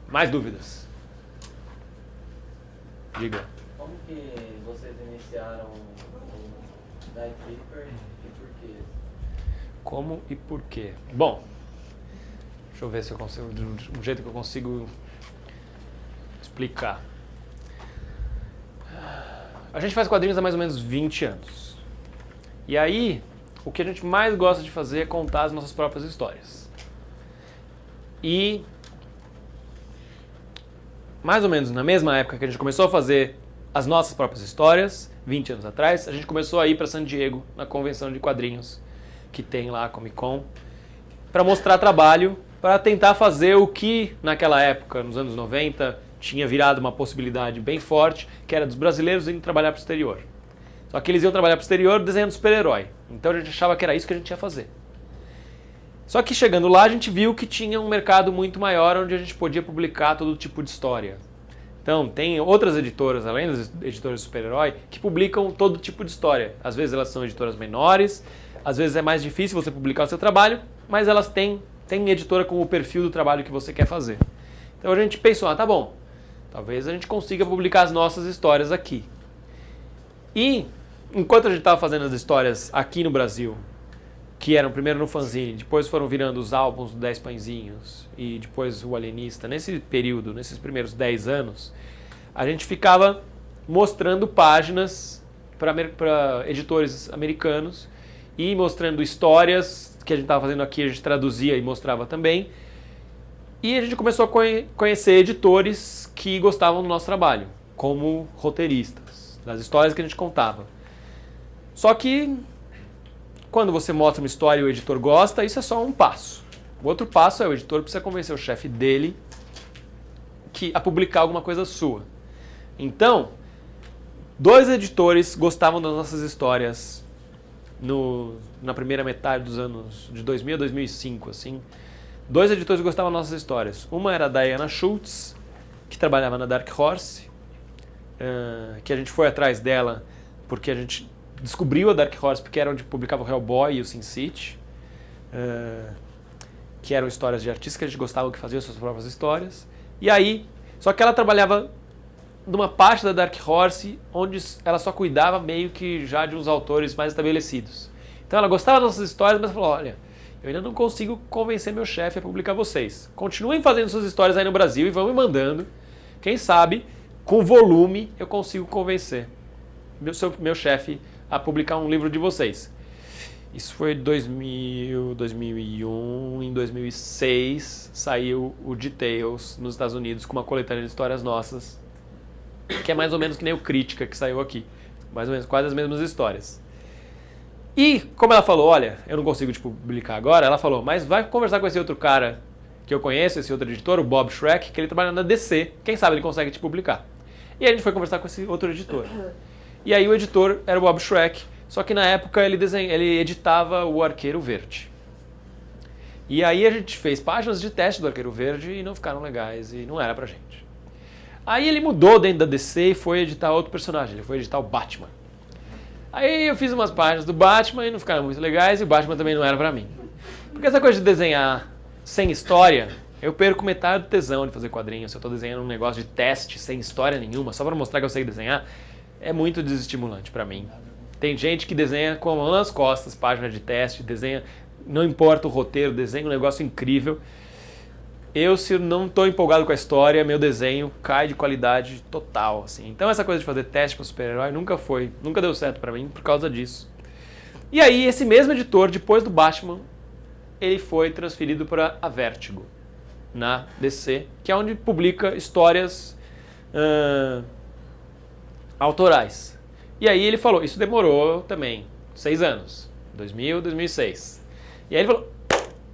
mais dúvidas? Diga. Como que vocês iniciaram o Day Tripper e por quê? Como e por quê? Bom, deixa eu ver se eu consigo, de um jeito que eu consigo explicar. A gente faz quadrinhos há mais ou menos 20 anos. E aí, o que a gente mais gosta de fazer é contar as nossas próprias histórias. E, mais ou menos na mesma época que a gente começou a fazer as nossas próprias histórias, 20 anos atrás, a gente começou a ir para San Diego, na convenção de quadrinhos que tem lá, a Comic Con, para mostrar trabalho, para tentar fazer o que naquela época, nos anos 90, tinha virado uma possibilidade bem forte, que era dos brasileiros indo trabalhar para o exterior. Só que eles iam trabalhar para o exterior desenhando super-herói. Então a gente achava que era isso que a gente ia fazer. Só que chegando lá a gente viu que tinha um mercado muito maior onde a gente podia publicar todo tipo de história. Então tem outras editoras, além das editoras de super-herói, que publicam todo tipo de história. Às vezes elas são editoras menores, às vezes é mais difícil você publicar o seu trabalho, mas elas têm editora com o perfil do trabalho que você quer fazer. Então a gente pensou, tá bom, talvez a gente consiga publicar as nossas histórias aqui. E enquanto a gente estava fazendo as histórias aqui no Brasil, que eram primeiro no fanzine, depois foram virando os álbuns do 10 Pãezinhos e depois o Alienista, nesse período, nesses primeiros 10 anos, a gente ficava mostrando páginas para editores americanos e mostrando histórias que a gente estava fazendo aqui, a gente traduzia e mostrava também. E a gente começou a conhecer editores que gostavam do nosso trabalho, como roteiristas, das histórias que a gente contava. Só que, quando você mostra uma história e o editor gosta, isso é só um passo. O outro passo é o editor precisa convencer o chefe dele a publicar alguma coisa sua. Então, 2 editores gostavam das nossas histórias na primeira metade dos anos de 2000 a 2005, assim. 2 editores gostavam das nossas histórias. Uma era a Diana Schultz, que trabalhava na Dark Horse, que a gente foi atrás dela porque a gente descobriu a Dark Horse porque era onde publicava o Hellboy e o Sin City, que eram histórias de artistas que a gente gostava que faziam suas próprias histórias. E aí, só que ela trabalhava numa parte da Dark Horse onde ela só cuidava meio que já de uns autores mais estabelecidos. Então ela gostava das nossas histórias, mas falou, olha, eu ainda não consigo convencer meu chefe a publicar vocês. Continuem fazendo suas histórias aí no Brasil e vão me mandando. Quem sabe, com volume, eu consigo convencer meu chefe a publicar um livro de vocês. Isso foi em 2000, 2001, em 2006 saiu o Details nos Estados Unidos com uma coletânea de histórias nossas, que é mais ou menos que nem o Crítica que saiu aqui. Mais ou menos quase as mesmas histórias. E, como ela falou, olha, eu não consigo te publicar agora, ela falou, mas vai conversar com esse outro cara que eu conheço, esse outro editor, o Bob Schreck, que ele trabalha na DC. Quem sabe ele consegue te publicar. E aí a gente foi conversar com esse outro editor. E aí o editor era o Bob Schreck, só que na época ele editava o Arqueiro Verde. E aí a gente fez páginas de teste do Arqueiro Verde e não ficaram legais e não era pra gente. Aí ele mudou dentro da DC e foi editar outro personagem, ele foi editar o Batman. Aí eu fiz umas páginas do Batman e não ficaram muito legais e o Batman também não era pra mim. Porque essa coisa de desenhar sem história, eu perco metade do tesão de fazer quadrinhos. Se eu estou desenhando um negócio de teste sem história nenhuma, só para mostrar que eu sei desenhar, é muito desestimulante para mim. Tem gente que desenha com a mão nas costas, página de teste, desenha, não importa o roteiro, desenha um negócio incrível. Eu, se não estou empolgado com a história, meu desenho cai de qualidade total, assim. Então essa coisa de fazer teste para super-herói nunca deu certo para mim por causa disso. E aí esse mesmo editor, depois do Batman, ele foi transferido para a Vertigo, na DC, que é onde publica histórias autorais. E aí ele falou, isso demorou também 6 anos, 2000, 2006. E aí ele falou,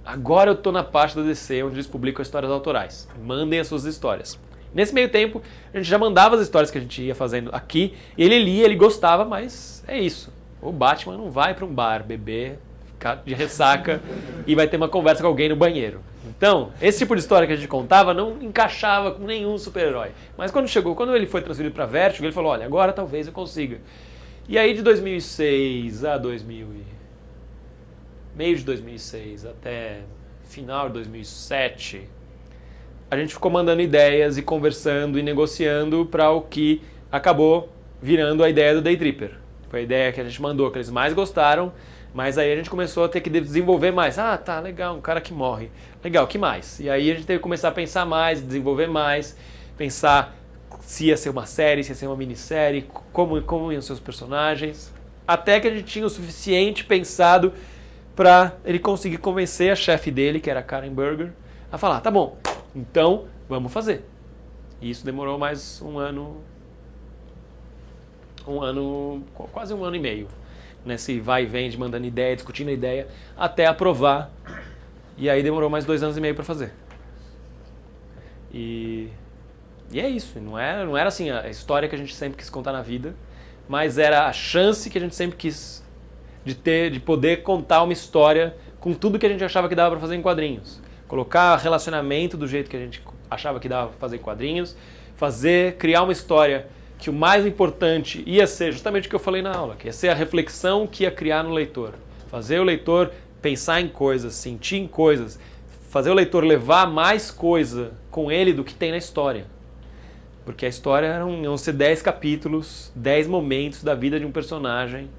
agora eu tô na parte da DC onde eles publicam histórias autorais. Mandem as suas histórias. Nesse meio tempo, a gente já mandava as histórias que a gente ia fazendo aqui. Ele lia, ele gostava, mas é isso. O Batman não vai para um bar beber, ficar de ressaca e vai ter uma conversa com alguém no banheiro. Então, esse tipo de história que a gente contava não encaixava com nenhum super-herói. Mas quando ele foi transferido para Vertigo, ele falou, olha, agora talvez eu consiga. E aí de 2006 a meio de 2006 até final de 2007, a gente ficou mandando ideias e conversando e negociando para o que acabou virando a ideia do Day Tripper. Foi a ideia que a gente mandou, que eles mais gostaram, mas aí a gente começou a ter que desenvolver mais. Ah, tá, legal, um cara que morre. Legal, que mais? E aí a gente teve que começar a pensar mais, desenvolver mais, pensar se ia ser uma série, se ia ser uma minissérie, como iam ser os personagens, até que a gente tinha o suficiente pensado para ele conseguir convencer a chefe dele, que era a Karen Berger, a falar, tá bom, então vamos fazer. E isso demorou mais quase um ano e meio, nesse vai e vem de mandando ideia, discutindo a ideia, até aprovar. E aí demorou mais 2 anos e meio para fazer. E é isso, não era assim a história que a gente sempre quis contar na vida, mas era a chance que a gente sempre quis de poder contar uma história com tudo que a gente achava que dava para fazer em quadrinhos. Colocar relacionamento do jeito que a gente achava que dava para fazer em quadrinhos, criar uma história que o mais importante ia ser justamente o que eu falei na aula, que ia ser a reflexão que ia criar no leitor. Fazer o leitor pensar em coisas, sentir em coisas, fazer o leitor levar mais coisa com ele do que tem na história. Porque a história iam ser 10 capítulos, 10 momentos da vida de um personagem,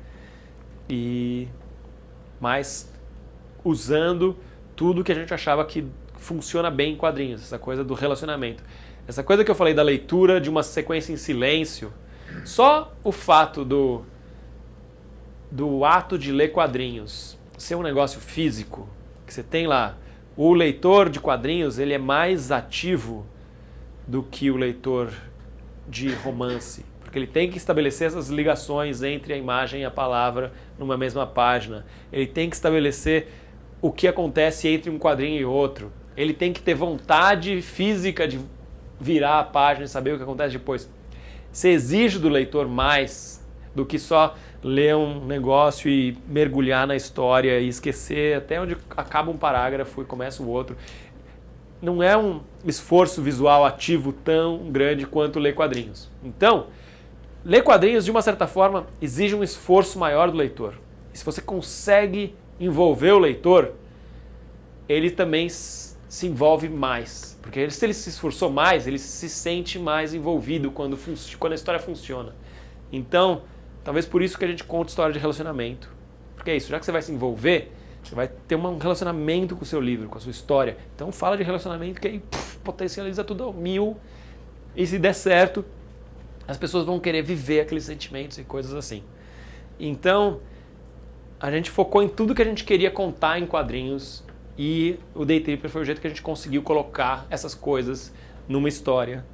mas usando tudo que a gente achava que funciona bem em quadrinhos, essa coisa do relacionamento. Essa coisa que eu falei da leitura de uma sequência em silêncio, só o fato do ato de ler quadrinhos ser um negócio físico, que você tem lá, o leitor de quadrinhos, ele é mais ativo do que o leitor de romance, porque ele tem que estabelecer essas ligações entre a imagem e a palavra numa mesma página. Ele tem que estabelecer o que acontece entre um quadrinho e outro. Ele tem que ter vontade física de virar a página e saber o que acontece depois. Você exige do leitor mais do que só ler um negócio e mergulhar na história e esquecer até onde acaba um parágrafo e começa o outro. Não é um esforço visual ativo tão grande quanto ler quadrinhos. Então, ler quadrinhos, de uma certa forma, exige um esforço maior do leitor. E se você consegue envolver o leitor, ele também se envolve mais. Porque se ele se esforçou mais, ele se sente mais envolvido quando a história funciona. Então, talvez por isso que a gente conta história de relacionamento. Porque é isso, já que você vai se envolver, você vai ter um relacionamento com o seu livro, com a sua história. Então fala de relacionamento que aí potencializa tudo ao 1000. E se der certo, as pessoas vão querer viver aqueles sentimentos e coisas assim. Então, a gente focou em tudo que a gente queria contar em quadrinhos. E o Day Tripper foi o jeito que a gente conseguiu colocar essas coisas numa história.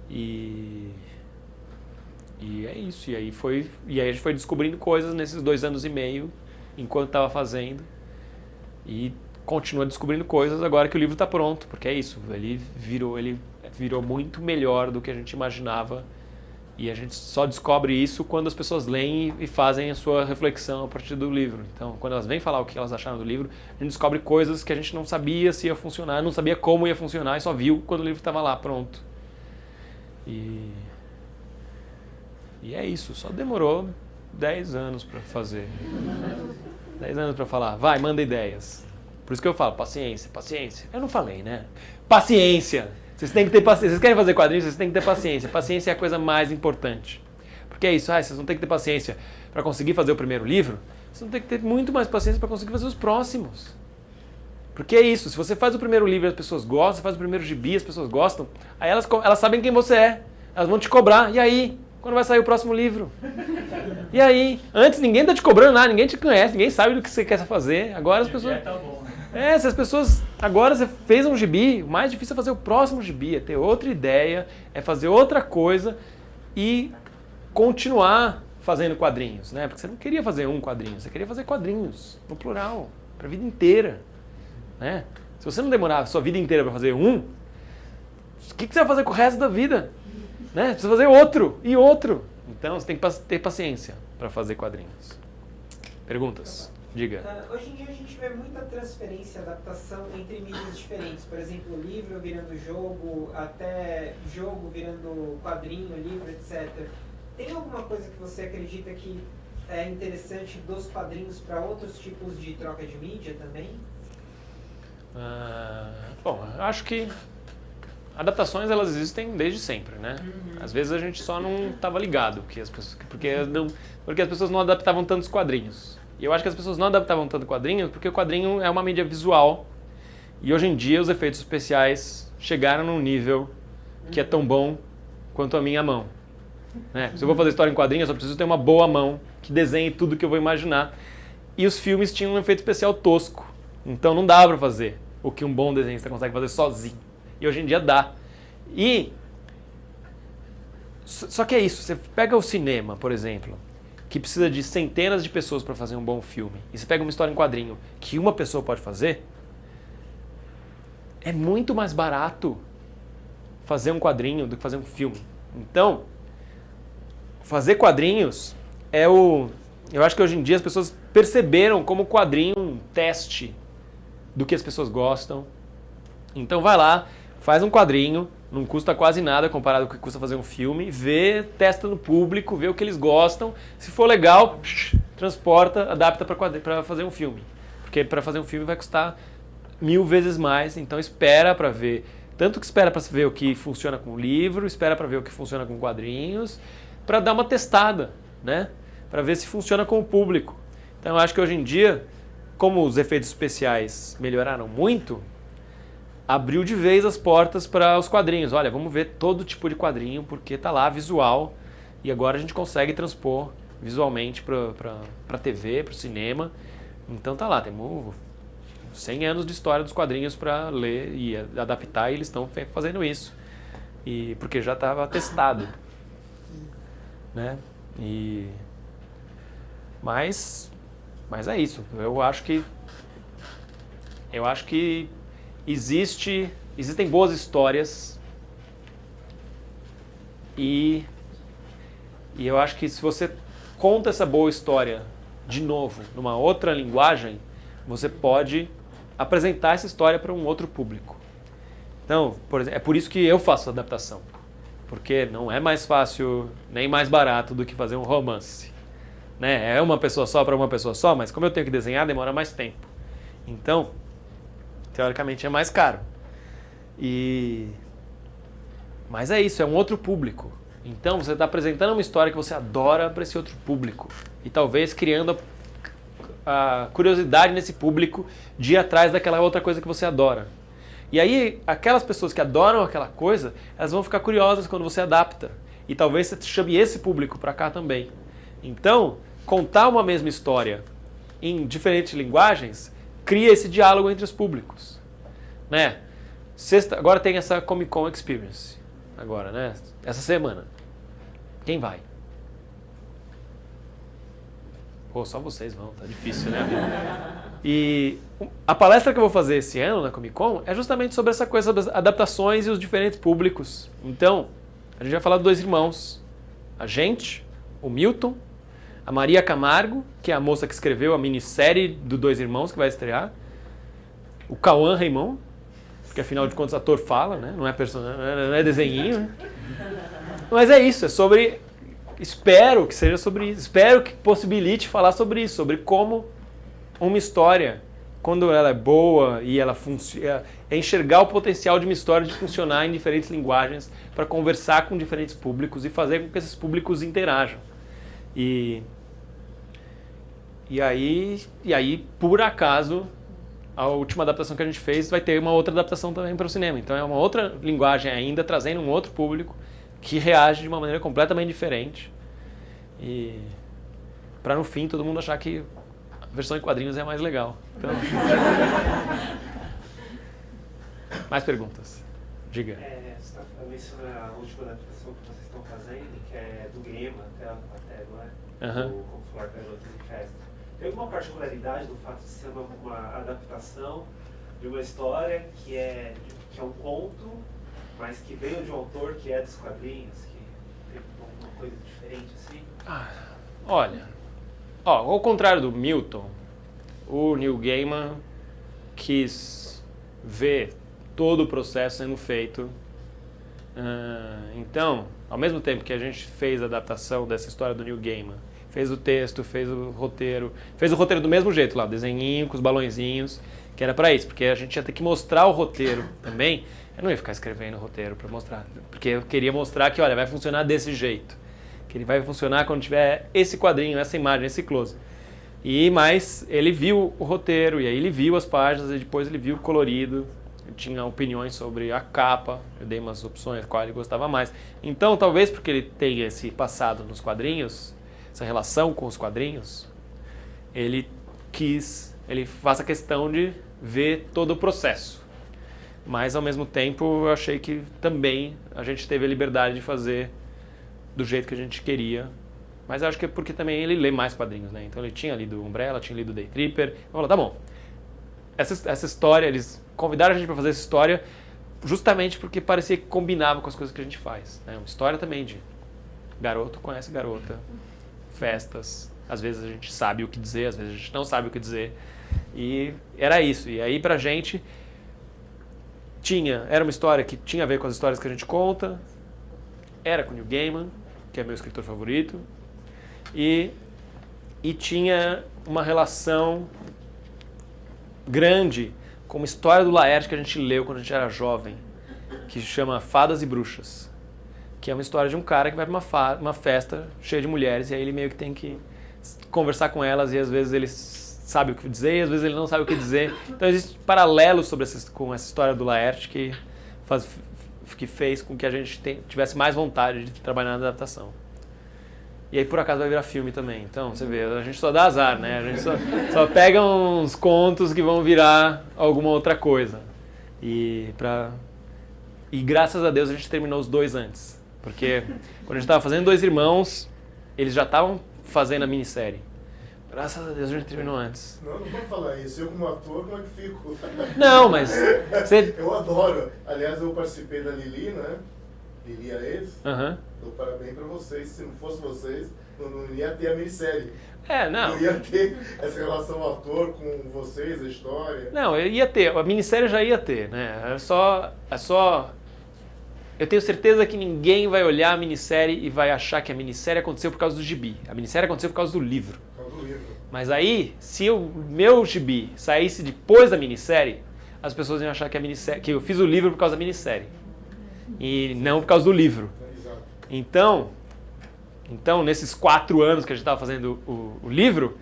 E é isso. E aí a gente foi descobrindo coisas nesses 2 anos e meio, enquanto estava fazendo. E continua descobrindo coisas agora que o livro está pronto, porque é isso, ele virou muito melhor do que a gente imaginava, e a gente só descobre isso quando as pessoas leem e fazem a sua reflexão a partir do livro. Então, quando elas vêm falar o que elas acharam do livro, a gente descobre coisas que a gente não sabia se ia funcionar, não sabia como ia funcionar, e só viu quando o livro estava lá, pronto. E é isso, só demorou 10 anos para fazer. 10 anos para falar, vai, manda ideias. Por isso que eu falo, paciência, paciência. Eu não falei, né? Paciência! Vocês têm que ter paciência. Vocês querem fazer quadrinhos, vocês têm que ter paciência. Paciência é a coisa mais importante. Porque é isso, vocês não têm que ter paciência para conseguir fazer o primeiro livro, vocês vão ter que ter muito mais paciência para conseguir fazer os próximos. Porque é isso, se você faz o primeiro livro e as pessoas gostam, você faz o primeiro gibi e as pessoas gostam, aí elas sabem quem você é, elas vão te cobrar. E aí? Quando vai sair o próximo livro? E aí? Antes ninguém tá te cobrando nada, ninguém te conhece, ninguém sabe do que você quer fazer. Agora as pessoas... se as pessoas... Agora você fez um gibi, o mais difícil é fazer o próximo gibi, é ter outra ideia, é fazer outra coisa e continuar fazendo quadrinhos, né? Porque você não queria fazer um quadrinho, você queria fazer quadrinhos, no plural, para a vida inteira, né? Se você não demorar a sua vida inteira para fazer um, o que você vai fazer com o resto da vida? Né? Você precisa fazer outro e outro. Então você tem que ter paciência para fazer quadrinhos. Perguntas? Diga. Hoje em dia a gente vê muita transferência, adaptação entre mídias diferentes. Por exemplo, livro virando jogo, até jogo virando quadrinho, livro, etc. Tem alguma coisa que você acredita que é interessante dos quadrinhos para outros tipos de troca de mídia também? Bom, eu acho que adaptações elas existem desde sempre, né? Às vezes a gente só não estava ligado, porque as pessoas não adaptavam tantos quadrinhos. E eu acho que as pessoas não adaptavam tanto quadrinhos porque o quadrinho é uma mídia visual e hoje em dia os efeitos especiais chegaram num nível que é tão bom quanto a minha mão. Né? Se eu vou fazer história em quadrinhos, eu só preciso ter uma boa mão que desenhe tudo que eu vou imaginar. E os filmes tinham um efeito especial tosco, então não dava para fazer o que um bom desenhista consegue fazer sozinho. E hoje em dia dá. Só que é isso, você pega o cinema, por exemplo, que precisa de centenas de pessoas para fazer um bom filme, e você pega uma história em quadrinho que uma pessoa pode fazer, é muito mais barato fazer um quadrinho do que fazer um filme. Então, fazer quadrinhos eu acho que hoje em dia as pessoas perceberam como quadrinho um teste do que as pessoas gostam. Então vai lá, faz um quadrinho, não custa quase nada comparado com o que custa fazer um filme, vê, testa no público, vê o que eles gostam, se for legal, transporta, adapta para fazer um filme. Porque para fazer um filme vai custar 1000 vezes mais, então espera para ver, tanto que espera para ver o que funciona com o livro, espera para ver o que funciona com quadrinhos, para dar uma testada, né? Para ver se funciona com o público. Então eu acho que hoje em dia, como os efeitos especiais melhoraram muito, abriu de vez as portas para os quadrinhos. Olha, vamos ver todo tipo de quadrinho, porque tá lá visual, e agora a gente consegue transpor visualmente para TV, para o cinema. Então tá lá, temos 100 anos de história dos quadrinhos para ler e adaptar, e eles estão fazendo isso. E porque já estava testado, né? Mas é isso. Eu acho que existem boas histórias e eu acho que se você conta essa boa história de novo numa outra linguagem, você pode apresentar essa história para um outro público. Então, por exemplo, é por isso que eu faço adaptação, porque não é mais fácil nem mais barato do que fazer um romance, né? É uma pessoa só para uma pessoa só, mas como eu tenho que desenhar, demora mais tempo. Então, teoricamente é mais caro. Mas é isso, é um outro público. Então você está apresentando uma história que você adora para esse outro público. E talvez criando a curiosidade nesse público de ir atrás daquela outra coisa que você adora. E aí, aquelas pessoas que adoram aquela coisa, elas vão ficar curiosas quando você adapta. E talvez você chame esse público para cá também. Então, contar uma mesma história em diferentes linguagens cria esse diálogo entre os públicos, né? Agora tem essa Comic Con Experience, agora, né? Essa semana. Quem vai? Pô, só vocês vão, tá difícil, né? E a palestra que eu vou fazer esse ano na Comic Con é justamente sobre essa coisa, sobre as adaptações e os diferentes públicos. Então, a gente vai falar de 2 irmãos. A gente, o Milton, a Maria Camargo, que é a moça que escreveu a minissérie do 2 Irmãos, que vai estrear. O Cauã Raymond, porque afinal de contas ator fala, né? Não é personagem, não é desenhinho, né? Mas é isso, é sobre... Espero que seja sobre isso. Espero que possibilite falar sobre isso, sobre como uma história quando ela é boa e ela funciona, é enxergar o potencial de uma história de funcionar em diferentes linguagens para conversar com diferentes públicos e fazer com que esses públicos interajam. E aí, por acaso, a última adaptação que a gente fez vai ter uma outra adaptação também para o cinema. Então é uma outra linguagem ainda, trazendo um outro público que reage de uma maneira completamente diferente. E para no fim todo mundo achar que a versão em quadrinhos é a mais legal. Então... Mais perguntas? Diga. Você está mencionando a última adaptação que vocês estão fazendo, que é do Game até, não é? Aham. Do Como Falar Garotas em Festa. Tem alguma particularidade do fato de ser uma adaptação de uma história que é um conto, mas que veio de um autor que é dos quadrinhos, que tem alguma coisa diferente assim? Olha, ao contrário do Milton, o Neil Gaiman quis ver todo o processo sendo feito. Então, ao mesmo tempo que a gente fez a adaptação dessa história do Neil Gaiman, fez o texto, fez o roteiro do mesmo jeito lá, o desenhinho com os balõezinhos, que era pra isso, porque a gente ia ter que mostrar o roteiro também. Eu não ia ficar escrevendo o roteiro pra mostrar, porque eu queria mostrar que, olha, vai funcionar desse jeito, que ele vai funcionar quando tiver esse quadrinho, essa imagem, esse close. Mas ele viu o roteiro, e aí ele viu as páginas, e depois ele viu o colorido, ele tinha opiniões sobre a capa, eu dei umas opções, qual ele gostava mais. Então, talvez porque ele tenha esse passado nos quadrinhos, essa relação com os quadrinhos, ele faça questão de ver todo o processo. Mas, ao mesmo tempo, eu achei que também a gente teve a liberdade de fazer do jeito que a gente queria. Mas eu acho que é porque também ele lê mais quadrinhos, né? Então ele tinha lido Umbrella, tinha lido Day Tripper. Eu falei, tá bom. Essa história, eles convidaram a gente para fazer essa história justamente porque parecia que combinava com as coisas que a gente faz, né? Uma história também de garoto conhece garota, festas, às vezes a gente sabe o que dizer, às vezes a gente não sabe o que dizer. E era isso. E aí pra gente era uma história que tinha a ver com as histórias que a gente conta, era com o Neil Gaiman, que é meu escritor favorito, e tinha uma relação grande com uma história do Laerte que a gente leu quando a gente era jovem, que se chama Fadas e Bruxas, que é uma história de um cara que vai para uma festa cheia de mulheres, e aí ele meio que tem que conversar com elas, e às vezes ele sabe o que dizer, e às vezes ele não sabe o que dizer. Então existe paralelos com essa história do Laerte que fez com que a gente tivesse mais vontade de trabalhar na adaptação. E aí por acaso vai virar filme também. Então você vê, a gente só dá azar, né? A gente só pega uns contos que vão virar alguma outra coisa. E graças a Deus a gente terminou os dois antes. Porque quando a gente estava fazendo Dois Irmãos, eles já estavam fazendo a minissérie. Graças a Deus a gente terminou antes. Não pode falar isso. Eu como ator, como é que fico? Não, mas... Eu adoro. Aliás, eu participei da Lili, né? Lili a ex. Dou parabéns pra vocês. Se não fosse vocês, não ia ter a minissérie. Não. Não ia ter essa relação ator com vocês, a história. Não, eu ia ter. A minissérie já ia ter, né? É só... Eu tenho certeza que ninguém vai olhar a minissérie e vai achar que a minissérie aconteceu por causa do gibi. A minissérie aconteceu por causa do livro. Mas aí, se o meu gibi saísse depois da minissérie, as pessoas iam achar que eu fiz o livro por causa da minissérie. E não por causa do livro. Então nesses 4 anos que a gente estava fazendo o livro,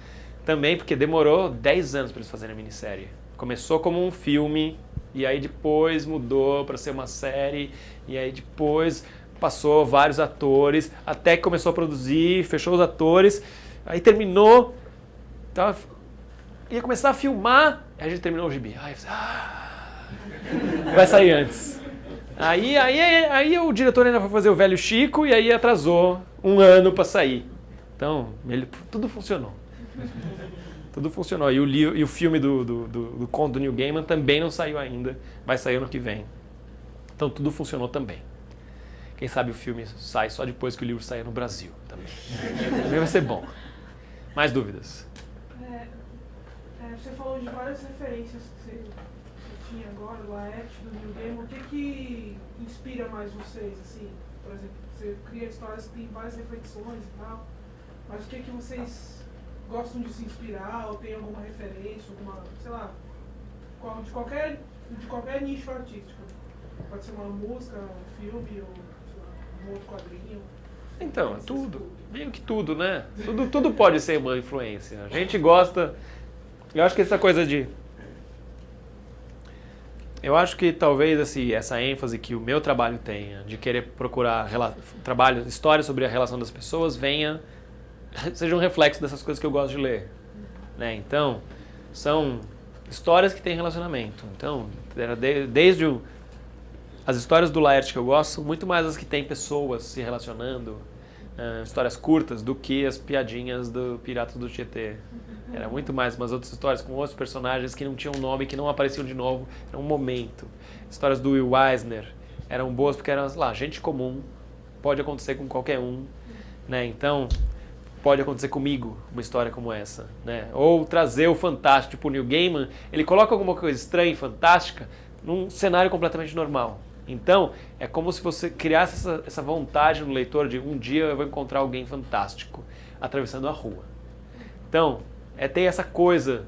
também porque demorou 10 anos para eles fazerem a minissérie. Começou como um filme, e aí depois mudou para ser uma série, e aí depois passou vários atores, até que começou a produzir, fechou os atores, aí terminou, ia começar a filmar, aí a gente terminou o gibi. Aí vai sair antes. Aí o diretor ainda foi fazer o Velho Chico, e aí atrasou 1 ano para sair. Então, tudo funcionou. Tudo funcionou. E o filme do conto do Neil Gaiman também não saiu ainda. Vai sair ano que vem. Então tudo funcionou também. Quem sabe o filme sai só depois que o livro sair no Brasil também. Também vai ser bom. Mais dúvidas? Você falou de várias referências que você tinha agora, o Laerte, do Neil Gaiman. O que inspira mais vocês, assim? Por exemplo, você cria histórias que tem várias reflexões e tal, mas o que vocês gostam de se inspirar, ou tem alguma referência, alguma, sei lá, de qualquer nicho artístico. Pode ser uma música, um filme, ou sei lá, um outro quadrinho. Então, tudo. Meio que tudo, né? Tudo pode ser uma influência. A gente gosta... Eu acho que essa coisa de... Eu acho que talvez essa ênfase que o meu trabalho tenha, de querer procurar histórias sobre a relação das pessoas, seja um reflexo dessas coisas que eu gosto de ler. Né? Então, são histórias que têm relacionamento. Então, desde as histórias do Laerte que eu gosto, são muito mais as que têm pessoas se relacionando, histórias curtas, do que as piadinhas do Piratas do Tietê. Era muito mais umas outras histórias com outros personagens que não tinham nome, que não apareciam de novo. Era um momento. Histórias do Will Eisner eram boas porque eram, lá, gente comum. Pode acontecer com qualquer um. Né? Então, pode acontecer comigo uma história como essa. Né? Ou trazer o fantástico. Tipo, o Neil Gaiman, ele coloca alguma coisa estranha e fantástica num cenário completamente normal. Então, é como se você criasse essa vontade no leitor de um dia eu vou encontrar alguém fantástico atravessando a rua. Então, ter essa coisa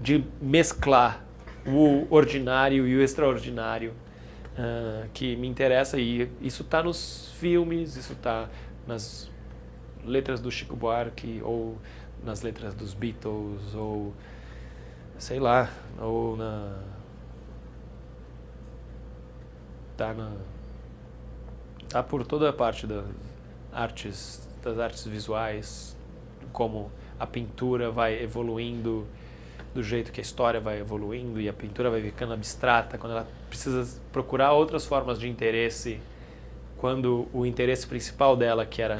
de mesclar o ordinário e o extraordinário que me interessa, e isso está nos filmes, isso está nas letras do Chico Buarque, ou nas letras dos Beatles, ou sei lá, ou tá por toda a parte das artes visuais, como a pintura vai evoluindo do jeito que a história vai evoluindo e a pintura vai ficando abstrata, quando ela precisa procurar outras formas de interesse, quando o interesse principal dela, que era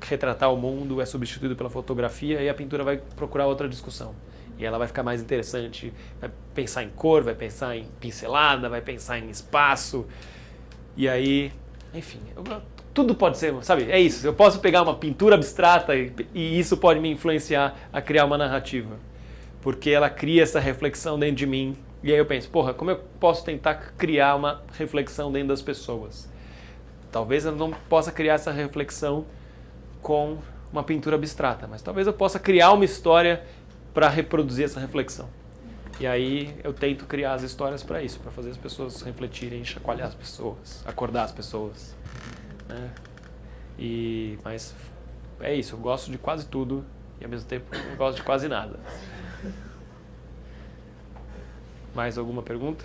retratar o mundo, é substituído pela fotografia, e a pintura vai procurar outra discussão. E ela vai ficar mais interessante, vai pensar em cor, vai pensar em pincelada, vai pensar em espaço, e aí, enfim, tudo pode ser, sabe? É isso. Eu posso pegar uma pintura abstrata e isso pode me influenciar a criar uma narrativa. Porque ela cria essa reflexão dentro de mim. E aí eu penso, porra, como eu posso tentar criar uma reflexão dentro das pessoas? Talvez eu não possa criar essa reflexão com uma pintura abstrata, mas talvez eu possa criar uma história para reproduzir essa reflexão. E aí eu tento criar as histórias para isso, para fazer as pessoas refletirem, chacoalhar as pessoas, acordar as pessoas. Mas é isso, eu gosto de quase tudo e ao mesmo tempo não gosto de quase nada. Mais alguma pergunta?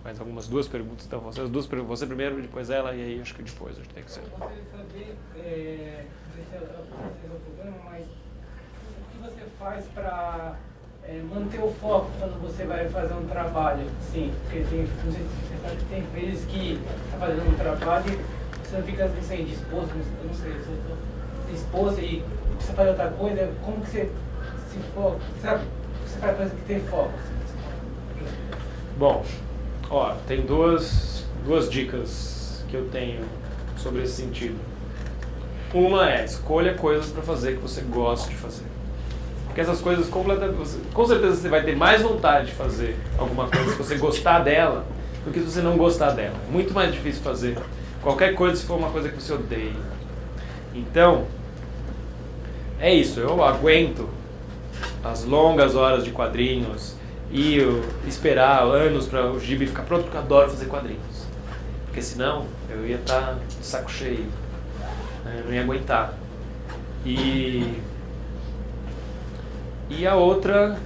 Mais algumas duas perguntas, então você primeiro, depois ela, e aí acho que depois a gente tem que ser. Eu gostaria de saber, não sei se é o problema, mas o que você faz para manter o foco quando você vai fazer um trabalho? Sim, porque não sei se você sabe que tem vezes que está fazendo um trabalho e você fica assim, disposto, eu não sei, se eu estou disposto e você faz outra coisa, como que você se foca, sabe? Você faz coisa que tem foco. Bom, tem duas dicas que eu tenho sobre esse sentido. Uma é, escolha coisas para fazer que você gosta de fazer. Porque essas coisas, com certeza você vai ter mais vontade de fazer alguma coisa se você gostar dela do que se você não gostar dela. É muito mais difícil fazer qualquer coisa se for uma coisa que você odeia. Então, é isso, eu aguento as longas horas de quadrinhos e esperar anos para o gibi ficar pronto, porque eu adoro fazer quadrinhos. Porque senão eu ia estar de saco cheio, né? Eu não ia aguentar. E a outra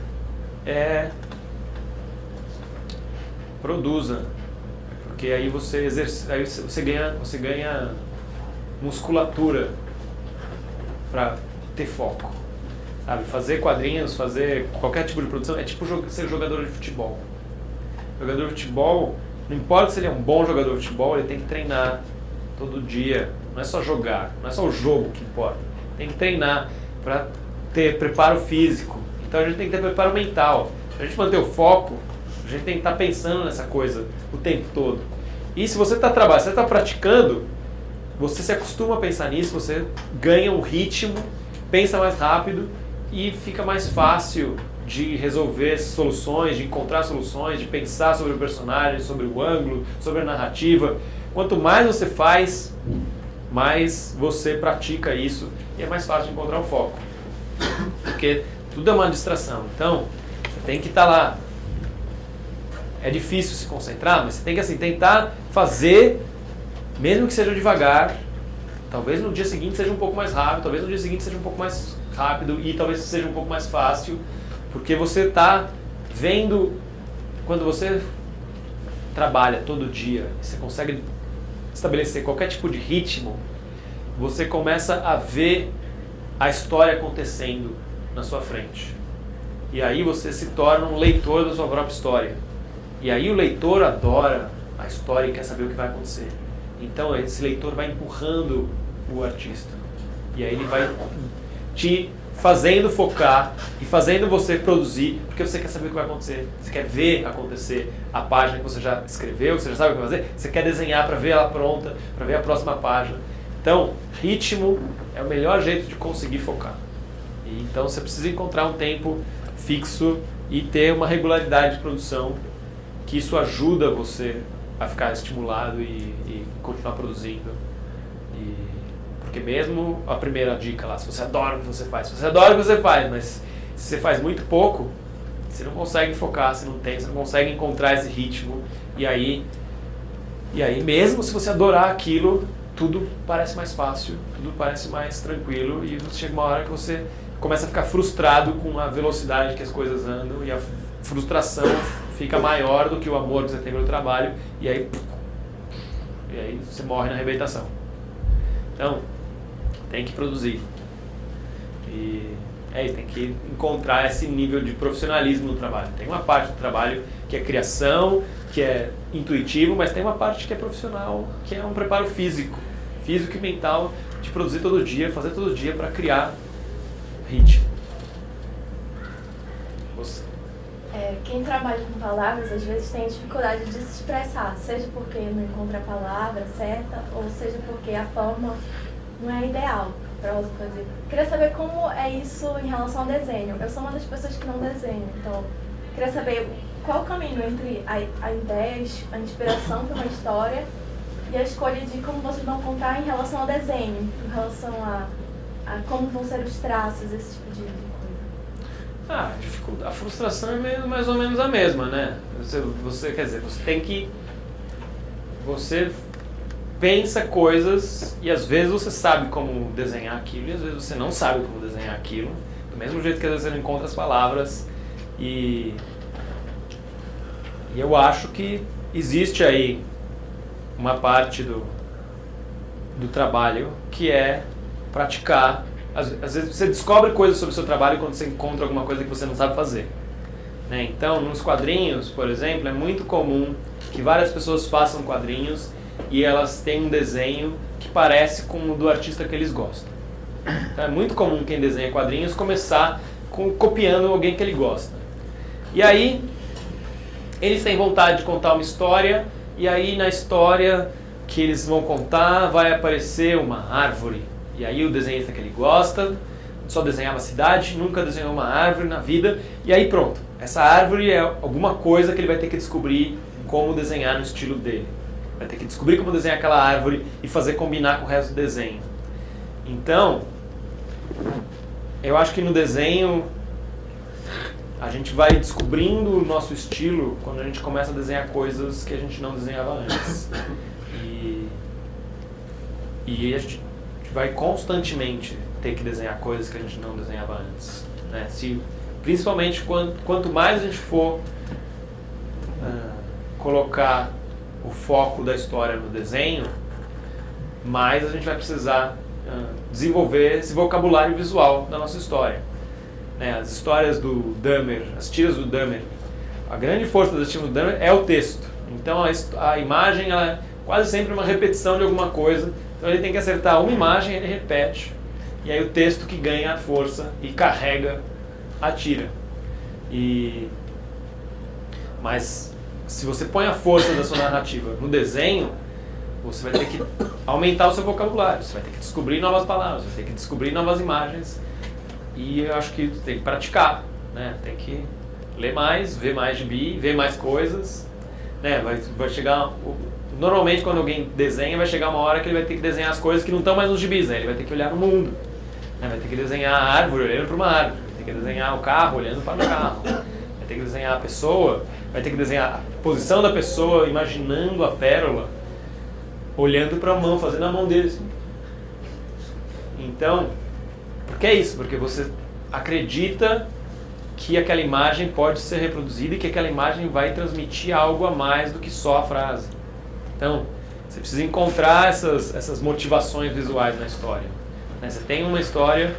é produza, porque aí você ganha musculatura para ter foco. Sabe, fazer quadrinhos, fazer qualquer tipo de produção é tipo ser jogador de futebol. Jogador de futebol, não importa se ele é um bom jogador de futebol, ele tem que treinar todo dia. Não é só jogar, não é só o jogo que importa. Tem que treinar para ter preparo físico. Então a gente tem que ter preparo mental. Para a gente manter o foco, a gente tem que estar pensando nessa coisa o tempo todo. E se você está trabalhando, você está praticando, você se acostuma a pensar nisso, você ganha um ritmo, pensa mais rápido e fica mais fácil de resolver soluções, de encontrar soluções, de pensar sobre o personagem, sobre o ângulo, sobre a narrativa. Quanto mais você faz, mais você pratica isso e é mais fácil de encontrar o foco. Porque tudo é uma distração. Então, você tem que estar lá é difícil se concentrar, mas você tem que assim, tentar fazer, mesmo que seja devagar. Talvez no dia seguinte seja um pouco mais rápido, talvez no dia seguinte seja um pouco mais rápido e talvez seja um pouco mais fácil, porque você está vendo, quando você trabalha todo dia, você consegue estabelecer qualquer tipo de ritmo, você começa a ver a história acontecendo na sua frente. E aí você se torna um leitor da sua própria história. E aí o leitor adora a história e quer saber o que vai acontecer. Então esse leitor vai empurrando o artista. E aí ele vai te fazendo focar e fazendo você produzir, porque você quer saber o que vai acontecer. Você quer ver acontecer a página que você já escreveu, que você já sabe o que vai fazer. Você quer desenhar para ver ela pronta, para ver a próxima página. Então, ritmo é o melhor jeito de conseguir focar. E então você precisa encontrar um tempo fixo e ter uma regularidade de produção, que isso ajuda você a ficar estimulado e continuar produzindo. Porque mesmo a primeira dica lá, se você adora o que você faz, mas se você faz muito pouco, você não consegue focar, você não consegue encontrar esse ritmo, e aí mesmo se você adorar aquilo, tudo parece mais fácil, tudo parece mais tranquilo, e chega uma hora que você começa a ficar frustrado com a velocidade que as coisas andam, e a frustração fica maior do que o amor que você tem pelo trabalho, e aí você morre na arrebentação. Então, tem que produzir. E tem que encontrar esse nível de profissionalismo no trabalho. Tem uma parte do trabalho que é criação, que é intuitivo, mas tem uma parte que é profissional, que é um preparo físico e mental, de produzir todo dia, fazer todo dia para criar ritmo. Você. Quem trabalha com palavras às vezes tem dificuldade de se expressar, seja porque não encontra a palavra certa, ou seja porque a forma não é ideal para você fazer. Queria saber como é isso em relação ao desenho. Eu sou uma das pessoas que não desenho, então queria saber qual o caminho entre a ideia, a inspiração para uma história e a escolha de como vocês vão contar em relação ao desenho, em relação a como vão ser os traços, esse tipo de coisa. A frustração é mais ou menos a mesma, né? Você pensa coisas e às vezes você sabe como desenhar aquilo e às vezes você não sabe como desenhar aquilo. Do mesmo jeito que às vezes você não encontra as palavras. E eu acho que existe aí uma parte do trabalho que é praticar. Às vezes você descobre coisas sobre o seu trabalho quando você encontra alguma coisa que você não sabe fazer. Né? Então, nos quadrinhos, por exemplo, é muito comum que várias pessoas façam quadrinhos e elas têm um desenho que parece com o do artista que eles gostam. Então, é muito comum quem desenha quadrinhos começar copiando alguém que ele gosta. E aí, eles têm vontade de contar uma história, e aí na história que eles vão contar vai aparecer uma árvore. E aí o desenhista que ele gosta só desenhava a cidade, nunca desenhou uma árvore na vida, e aí pronto. Essa árvore é alguma coisa que ele vai ter que descobrir como desenhar no estilo dele. Vai ter que descobrir como desenhar aquela árvore e fazer combinar com o resto do desenho. Então, eu acho que no desenho a gente vai descobrindo o nosso estilo quando a gente começa a desenhar coisas que a gente não desenhava antes. E a gente vai constantemente ter que desenhar coisas que a gente não desenhava antes. Né? Principalmente quanto mais a gente for colocar o foco da história no desenho, mais a gente vai precisar desenvolver esse vocabulário visual da nossa história. Né? As histórias do Dahmer, as tiras do Dahmer, a grande força das tiras do Dahmer é o texto. Então a imagem ela é quase sempre uma repetição de alguma coisa. Então ele tem que acertar uma imagem, ele repete, e aí o texto que ganha a força e carrega a tira. Mas se você põe a força da sua narrativa no desenho, você vai ter que aumentar o seu vocabulário, você vai ter que descobrir novas palavras, vai ter que descobrir novas imagens, e eu acho que tem que praticar, né? Tem que ler mais, ver mais gibi, ver mais coisas, né? Vai chegar... Normalmente quando alguém desenha, vai chegar uma hora que ele vai ter que desenhar as coisas que não estão mais nos gibis, né? Ele vai ter que olhar no mundo, né? Vai ter que desenhar a árvore olhando para uma árvore, vai ter que desenhar o carro olhando para o carro, vai ter que desenhar a pessoa, vai ter que desenhar a posição da pessoa, imaginando a pérola, olhando para a mão, fazendo a mão dele assim. Então, por que é isso? Porque você acredita que aquela imagem pode ser reproduzida e que aquela imagem vai transmitir algo a mais do que só a frase. Então, você precisa encontrar essas motivações visuais na história. Você tem uma história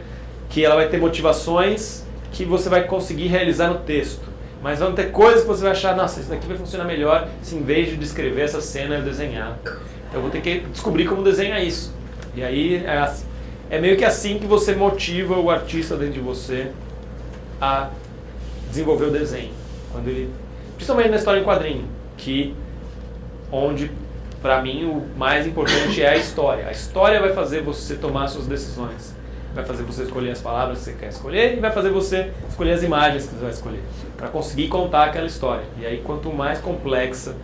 que ela vai ter motivações que você vai conseguir realizar no texto. Mas vão ter coisas que você vai achar, nossa, isso daqui vai funcionar melhor se em vez de descrever essa cena eu desenhar. Então eu vou ter que descobrir como desenhar isso. E aí é meio que assim que você motiva o artista dentro de você a desenvolver o desenho. Quando ele, principalmente na história em quadrinho, onde para mim o mais importante é a história. A história vai fazer você tomar suas decisões. Vai fazer você escolher as palavras que você quer escolher e vai fazer você escolher as imagens que você vai escolher para conseguir contar aquela história. E aí, quanto mais complexa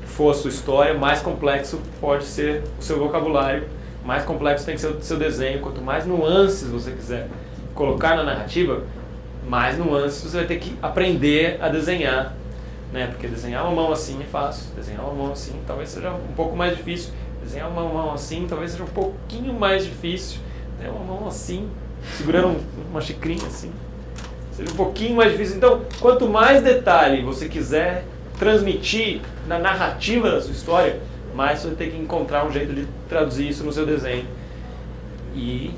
for a sua história, mais complexo pode ser o seu vocabulário, mais complexo tem que ser o seu desenho. Quanto mais nuances você quiser colocar na narrativa, mais nuances você vai ter que aprender a desenhar, né? Porque desenhar uma mão assim é fácil, desenhar uma mão assim talvez seja um pouco mais difícil, desenhar uma mão assim talvez seja um pouquinho mais difícil. Uma mão assim, segurando uma xicrinha assim, seja um pouquinho mais difícil. Então, quanto mais detalhe você quiser transmitir na narrativa da sua história, mais você vai ter que encontrar um jeito de traduzir isso no seu desenho. E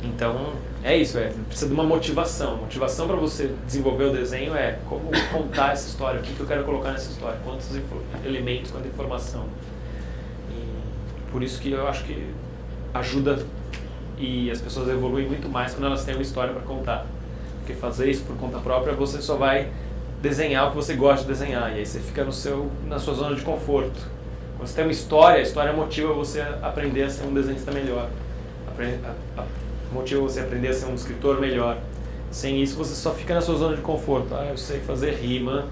então é isso, precisa de uma motivação. A motivação para você desenvolver o desenho é como contar essa história, o que eu quero colocar nessa história, quantos elementos, quanta informação. E por isso que eu acho que ajuda e as pessoas evoluem muito mais quando elas têm uma história para contar. Porque fazer isso por conta própria, você só vai desenhar o que você gosta de desenhar. E aí você fica na sua zona de conforto. Quando você tem uma história, a história motiva você a aprender a ser um desenhista melhor. Motiva você a aprender a ser um escritor melhor. Sem isso, você só fica na sua zona de conforto. Eu sei fazer rima,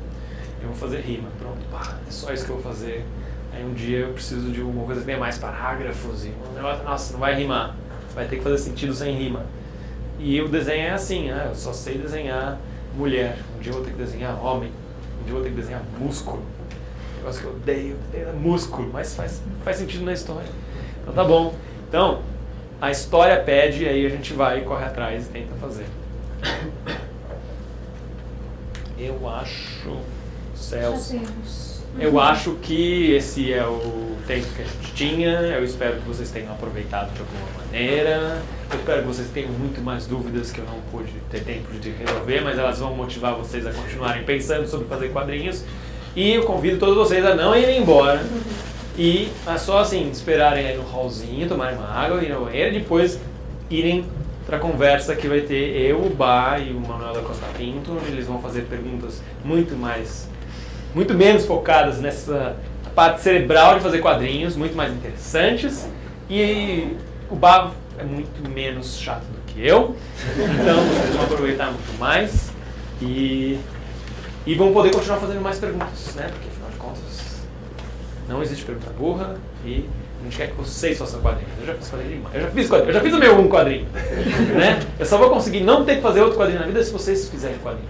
eu vou fazer rima. Pronto, é só isso que eu vou fazer. Aí um dia eu preciso de alguma coisa que tenha mais parágrafos e nossa, não vai rimar. Vai ter que fazer sentido sem rima. E o desenho é assim, eu só sei desenhar mulher. Um dia eu vou ter que desenhar homem. Um dia eu vou ter que desenhar músculo. Um negócio que eu odeio músculo, mas faz sentido na história. Então tá bom. Então, a história pede e aí a gente vai, corre atrás e tenta fazer. Eu acho... Celso. Eu acho que esse é o tempo que a gente tinha. Eu espero que vocês tenham aproveitado de alguma maneira. Eu espero que vocês tenham muito mais dúvidas que eu não pude ter tempo de resolver, mas elas vão motivar vocês a continuarem pensando sobre fazer quadrinhos. E eu convido todos vocês a não irem embora e a só assim esperarem aí no hallzinho, tomarem uma água, ir na banheira e depois irem para a conversa que vai ter eu, o Bá e o Manuel da Costa Pinto. Eles vão fazer perguntas muito menos focadas nessa parte cerebral de fazer quadrinhos, muito mais interessantes. E o Bá é muito menos chato do que eu, então vocês vão aproveitar muito mais e vão poder continuar fazendo mais perguntas, né? Porque afinal de contas não existe pergunta burra e a gente quer que vocês façam quadrinhos. Eu já fiz quadrinho demais. Eu já fiz o meu quadrinho, né? Eu só vou conseguir não ter que fazer outro quadrinho na vida se vocês fizerem quadrinho.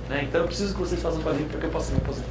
Né? Então eu preciso que vocês façam quadrinho porque eu posso me aposentar.